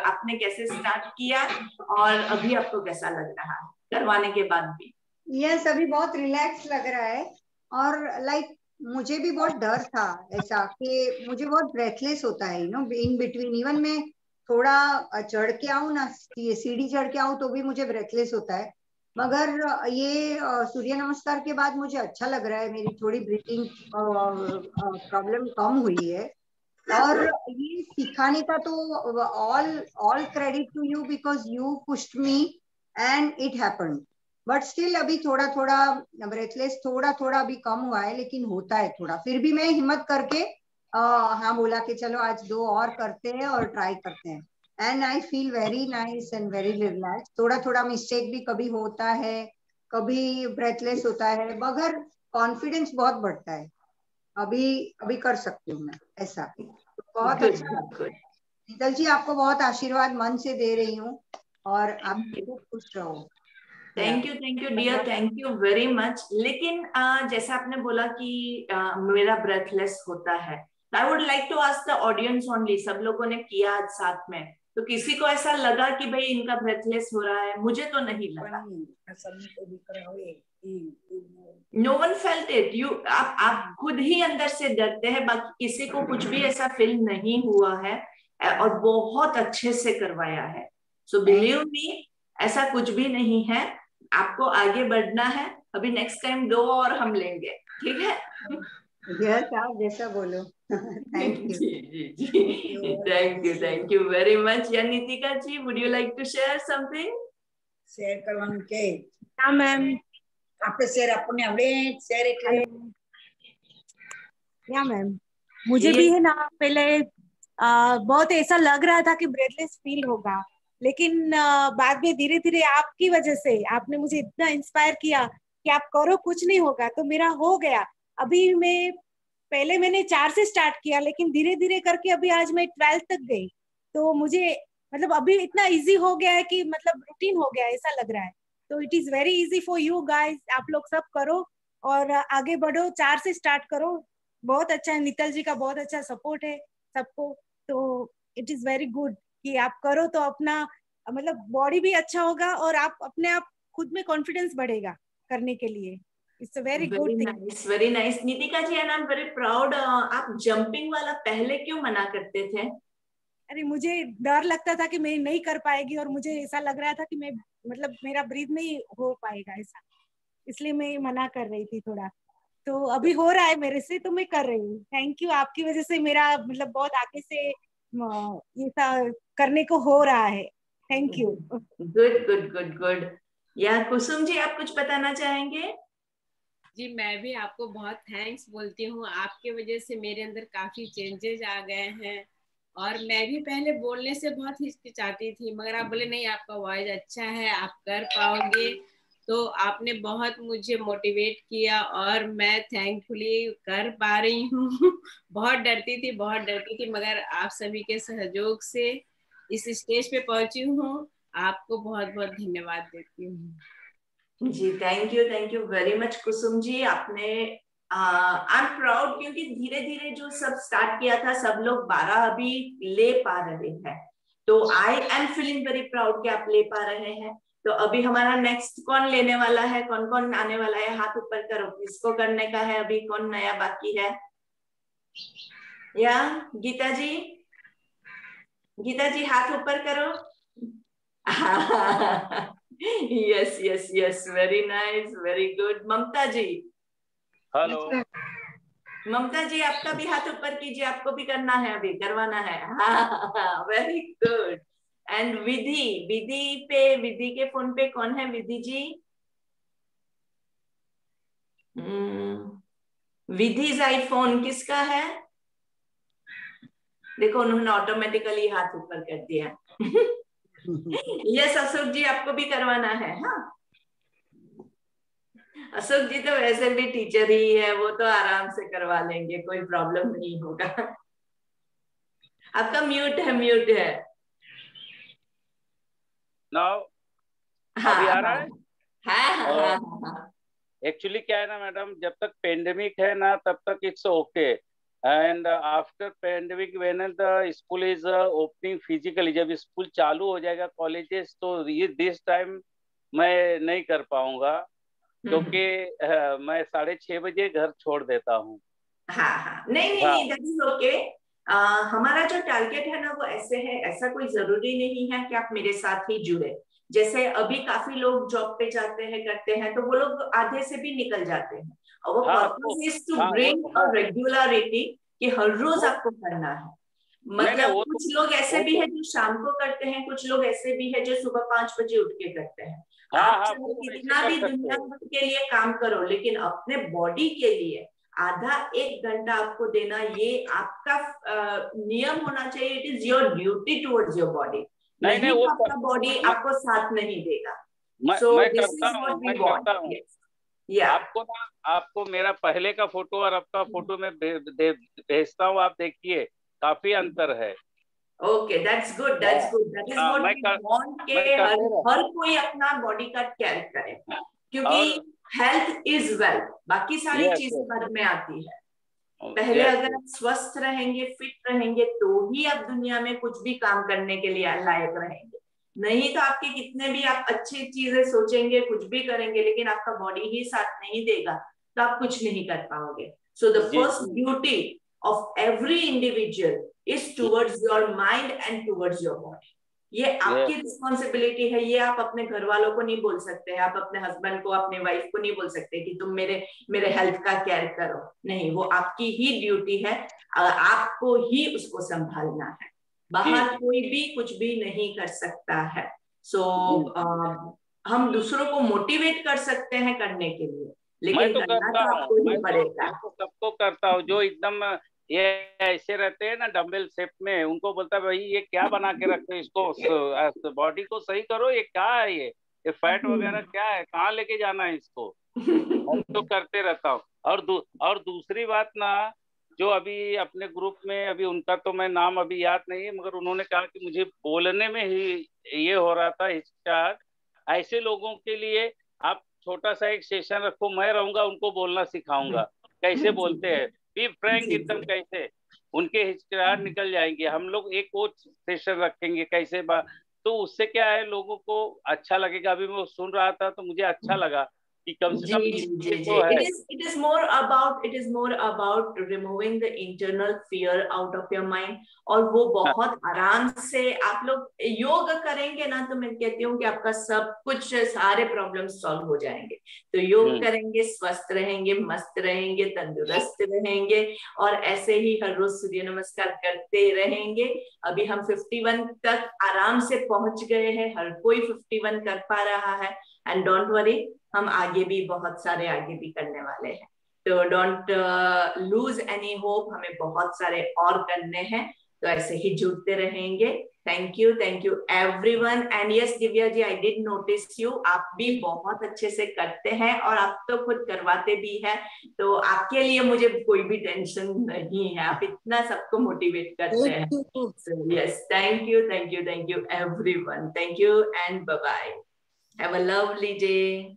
आपने कैसे स्टार्ट किया और अभी आपको कैसा लग रहा है करवाने के बाद भी। यस, अभी बहुत रिलैक्स लग रहा है। और लाइक मुझे भी बहुत डर था ऐसा कि मुझे बहुत ब्रेथलेस होता है इन बिटवीन। इवन मैं थोड़ा चढ़ के आऊं ना, सीढ़ी चढ़ के आऊं तो भी मुझे ब्रेथलेस होता है। मगर ये सूर्य नमस्कार के बाद मुझे अच्छा लग रहा है, मेरी थोड़ी ब्रीथिंग प्रॉब्लम कम हुई है। और ये सिखाने का तो all credit to you, because you pushed me and it happened. But still अभी थोड़ा थोड़ा ब्रेथलेस थोड़ा थोड़ा अभी कम हुआ है, लेकिन होता है थोड़ा। फिर भी मैं हिम्मत करके हाँ बोला कि चलो आज 2 और करते हैं और ट्राई करते हैं। And I feel very nice and very relax. थोड़ा थोड़ा मिस्टेक भी कभी होता है, कभी ब्रेथलेस होता है, मगर कॉन्फिडेंस बहुत बढ़ता है। अभी अभी कर सकती हूँ मैं ऐसा। बहुत अच्छा। नीतल जी, आपको बहुत आशीर्वाद मन से दे रही हूँ, और आप खूब खुश रहो। Thank you dear, thank you very much. लेकिन जैसा आपने बोला कि मेरा ब्रेथलेस होता है, I would like to ask the audience only, सब लोगों ने किया आज साथ में, तो किसी को ऐसा लगा कि भाई इनका ब्रेथलेस हो रहा है? मुझे तो नहीं लगा। No one felt it. आप खुद ही अंदर से डरते हैं, बाकी किसी को कुछ भी ऐसा फील नहीं हुआ है, और बहुत अच्छे से करवाया है। सो बिलीव मी, ऐसा कुछ भी नहीं है। आपको आगे बढ़ना है। अभी नेक्स्ट टाइम 2 और हम लेंगे, ठीक है? यस, आप जैसा बोलो। Thank you. जी, थैंक यू वेरी मच। या Nitika ji, would you like to share something? Share करवाने के? हाँ मैम, आपके शेयर अपने अपने शेयर। या मैम, मुझे भी है ना पहले बहुत ऐसा लग रहा था कि ब्रेथलेस फील होगा, लेकिन बाद में धीरे धीरे आपकी वजह से आपने मुझे इतना इंस्पायर किया कि आप करो, कुछ नहीं होगा, तो मेरा हो गया। अभी मैंने 4 से स्टार्ट किया, लेकिन धीरे धीरे करके अभी आज मैं 12 तक गई। तो मुझे मतलब अभी इतना इजी हो गया है कि मतलब रूटीन हो गया है ऐसा लग रहा है। तो it is very easy for you guys, आप लोग सब करो और आगे बढ़ो, 4 से स्टार्ट करो। बहुत अच्छा है, नितल जी का बहुत अच्छा सपोर्ट है सबको। तो इट इज वेरी गुड कि आप करो तो अपना मतलब बॉडी भी अच्छा होगा और आप अपने आप खुद में कॉन्फिडेंस बढ़ेगा करने के लिए। It's a very good very thing. Nice, very nice. Nitika ji and I am very proud. आप जंपिंग वाला पहले क्यों मना करते थे? अरे मुझे डर लगता था कि मैं नहीं कर पाएगी और मुझे ऐसा लग रहा था कि मैं मतलब मेरा ब्रीथ नहीं हो पाएगा ऐसा, इसलिए मैं मना कर रही थी थोड़ा। तो अभी हो रहा है मेरे से, तो मैं कर रही हूँ। थैंक यू, आपकी वजह से मेरा मतलब बहुत आगे से ये करने को हो रहा है। Thank you. Good good good good. या कुसुम जी, आप कुछ बताना चाहेंगे? जी, मैं भी आपको बहुत थैंक्स बोलती हूँ। आपके वजह से मेरे अंदर काफी चेंजेस आ गए हैं। और मैं भी पहले बोलने से बहुत हिचकिचाती थी, मगर आप बोले नहीं, आपका वॉइस अच्छा है, आप कर पाओगे। तो आपने बहुत मुझे मोटिवेट किया और मैं थैंकफुली कर पा रही हूँ। बहुत डरती थी, मगर आप सभी के सहयोग से इस स्टेज पे पहुंची हूँ। आपको बहुत बहुत धन्यवाद देती हूँ। जी, thank you very much Kusum ji. आपने आई एम प्राउड, क्योंकि धीरे धीरे जो सब स्टार्ट किया था सब लोग 12 अभी ले पा रहे हैं। तो I am feeling very proud कि आप ले पा रहे हैं। तो अभी हमारा नेक्स्ट कौन लेने वाला है, कौन कौन आने वाला है? हाथ ऊपर करो, किसको करने का है? अभी कौन नया बाकी है? या गीता जी, गीता जी हाथ ऊपर करो। Yes yes yes, very nice, very good. Mamta ji, hello. Mamta ji आपका भी हाथ ऊपर कीजिए, आपको भी करना है, अभी करवाना है। हाँ, वेरी गुड। एंड विधि, विधि के फोन पे कौन है? विधि जी, विधि आईफोन किसका है? देखो उन्होंने ऑटोमेटिकली हाथ ऊपर कर दिया। यस अशोक जी, आपको भी करवाना है। हाँ, अशोक जी तो वैसे भी टीचर ही है, वो तो आराम से करवा लेंगे, कोई प्रॉब्लम नहीं होगा। आपका म्यूट है, म्यूट है। नाउ हाँ अभी आ रहा हाँ है? हाँ हाँ हाँ हाँ। एक्चुअली क्या है ना मैडम, जब तक पेंडेमिक है ना तब तक it's okay, and after pandemic when the school is opening physically, जब स्कूल चालू हो जाएगा कॉलेजेस, तो ये दिस टाइम मैं नहीं कर पाऊंगा, क्योंकि मैं 6:30 बजे घर छोड़ देता हूँ। हाँ हाँ, नहीं नहीं हाँ नहीं, दैट इज ओके। हमारा जो टारगेट है ना वो ऐसे है, ऐसा कोई जरूरी नहीं है कि आप मेरे साथ ही जुड़े। जैसे अभी काफी लोग जॉब पे जाते हैं, करते हैं, तो वो लोग आधे से भी निकल जाते हैं। और वो हाँ तो पर्पस इज टू हाँ वो ब्रिंग तो अ हाँ रेगुलरिटी कि हर रोज वो आपको करना है। नहीं नहीं मतलब वो तो कुछ लोग ऐसे वो भी तो है जो शाम को करते हैं, कुछ लोग ऐसे भी है जो सुबह 5 बजे उठ के करते हैं। हाँ आप हाँ चाहे वो वैसे कितना कर भी सकते दुनिया हो। भर के लिए काम करो, लेकिन अपने बॉडी के लिए आधा 1 घंटा आपको देना, ये आपका नियम होना चाहिए। It is your duty towards your body. नहीं नहीं नहीं वो तो आपका बॉडी मैं आपको साथ नहीं देगा। मैं सो मैं दिस करता इज हूँ, व्हाट वी मैं वांट। करता हूँ। यस, या आपको ना, आपको मेरा पहले का फोटो और अब का फोटो में भेजता हूँ, आप देखिए काफी अंतर है। ओके, दैट्स गुड, दैट्स हाँ गुड। दैट इज हाँ, व्हाट वी वांट के मैं हर करते हर रहता कोई अपना बॉडी का केयर करे, हूँ। क्योंकि और हेल्थ इज वेल्थ। बाकी सारी यस चीजें यस बाद में आती है। पहले यस अगर आप स्वस्थ रहेंगे, फिट रहेंगे, तो ही आप दुनिया में कुछ भी काम करने के लिए लायक रहेंगे। नहीं तो आपके कितने भी आप अच्छी चीजें सोचेंगे, कुछ भी करेंगे, लेकिन आपका बॉडी ही साथ नहीं देगा, तो आप कुछ नहीं कर पाओगे। सो द जी फर्स्ट जी duty of every individual is towards your mind and towards your body. ये आपकी यस रिस्पॉन्सिबिलिटी है। ये आप अपने घर वालों को नहीं बोल सकते हैं, आप अपने हस्बैंड को, अपने वाइफ को नहीं बोल सकते कि तुम मेरे हेल्थ का केयर करो। नहीं, वो आपकी ही ड्यूटी है। आपको ही उसको संभालना है। जी बाहर जी कोई भी कुछ भी नहीं कर सकता है। सो जी हम दूसरों को मोटिवेट कर सकते हैं करने के लिए, मैं लेकिन तो करना करता तो हूँ, आपको ही पड़ेगा। मैं तो सबको करता हूँ, जो एकदम ये ऐसे रहते हैं ना डम्बल शेप में, उनको बोलता है भाई ये क्या बना के रखते हो, इसको बॉडी को सही करो, ये क्या है, ये फैट वगैरह क्या है, कहाँ लेके जाना है इसको। मैं तो करते रहता हूँ। और दूसरी बात ना, जो अभी अपने ग्रुप में, अभी उनका तो मैं नाम अभी याद नहीं है, मगर उन्होंने कहा कि मुझे बोलने में ही ये हो रहा था हिचकिचाहट, ऐसे लोगों के लिए आप छोटा सा एक सेशन रखो, मैं रहूंगा, उनको बोलना सिखाऊंगा कैसे बोलते हैं, बी फ्रैंक एकदम, कैसे उनके हिचकिचाहट निकल जाएंगे। हम लोग एक और सेशन रखेंगे कैसे तो उससे क्या है, लोगों को अच्छा लगेगा। अभी मैं सुन रहा था तो मुझे अच्छा लगा कि कम से कम जी तो है। it is more about removing the internal fear out of your mind। और वो बहुत आराम से आप लोग योग करेंगे ना, तो मैं कहती हूँ कि आपका सब कुछ, सारे प्रॉब्लम सॉल्व हो जाएंगे। तो योग करेंगे, स्वस्थ रहेंगे, मस्त रहेंगे, तंदुरुस्त रहेंगे, और ऐसे ही हर रोज सूर्य नमस्कार करते रहेंगे। अभी हम 51 तक आराम से पहुंच गए हैं, हर कोई 51 कर पा रहा है। एंड डोंट वरी, हम आगे भी बहुत सारे आगे भी करने वाले हैं। तो डोंट लूज एनी होप, हमें बहुत सारे और करने हैं। तो ऐसे ही जुड़ते रहेंगे। Thank you everyone. And yes Divya ji, I did notice you, आप भी बहुत अच्छे से करते हैं और आप तो खुद करवाते भी हैं, तो आपके लिए मुझे कोई भी टेंशन नहीं है, आप इतना सबको मोटिवेट करते हैं। So yes, thank you everyone. Thank you and bye bye. Have a lovely day.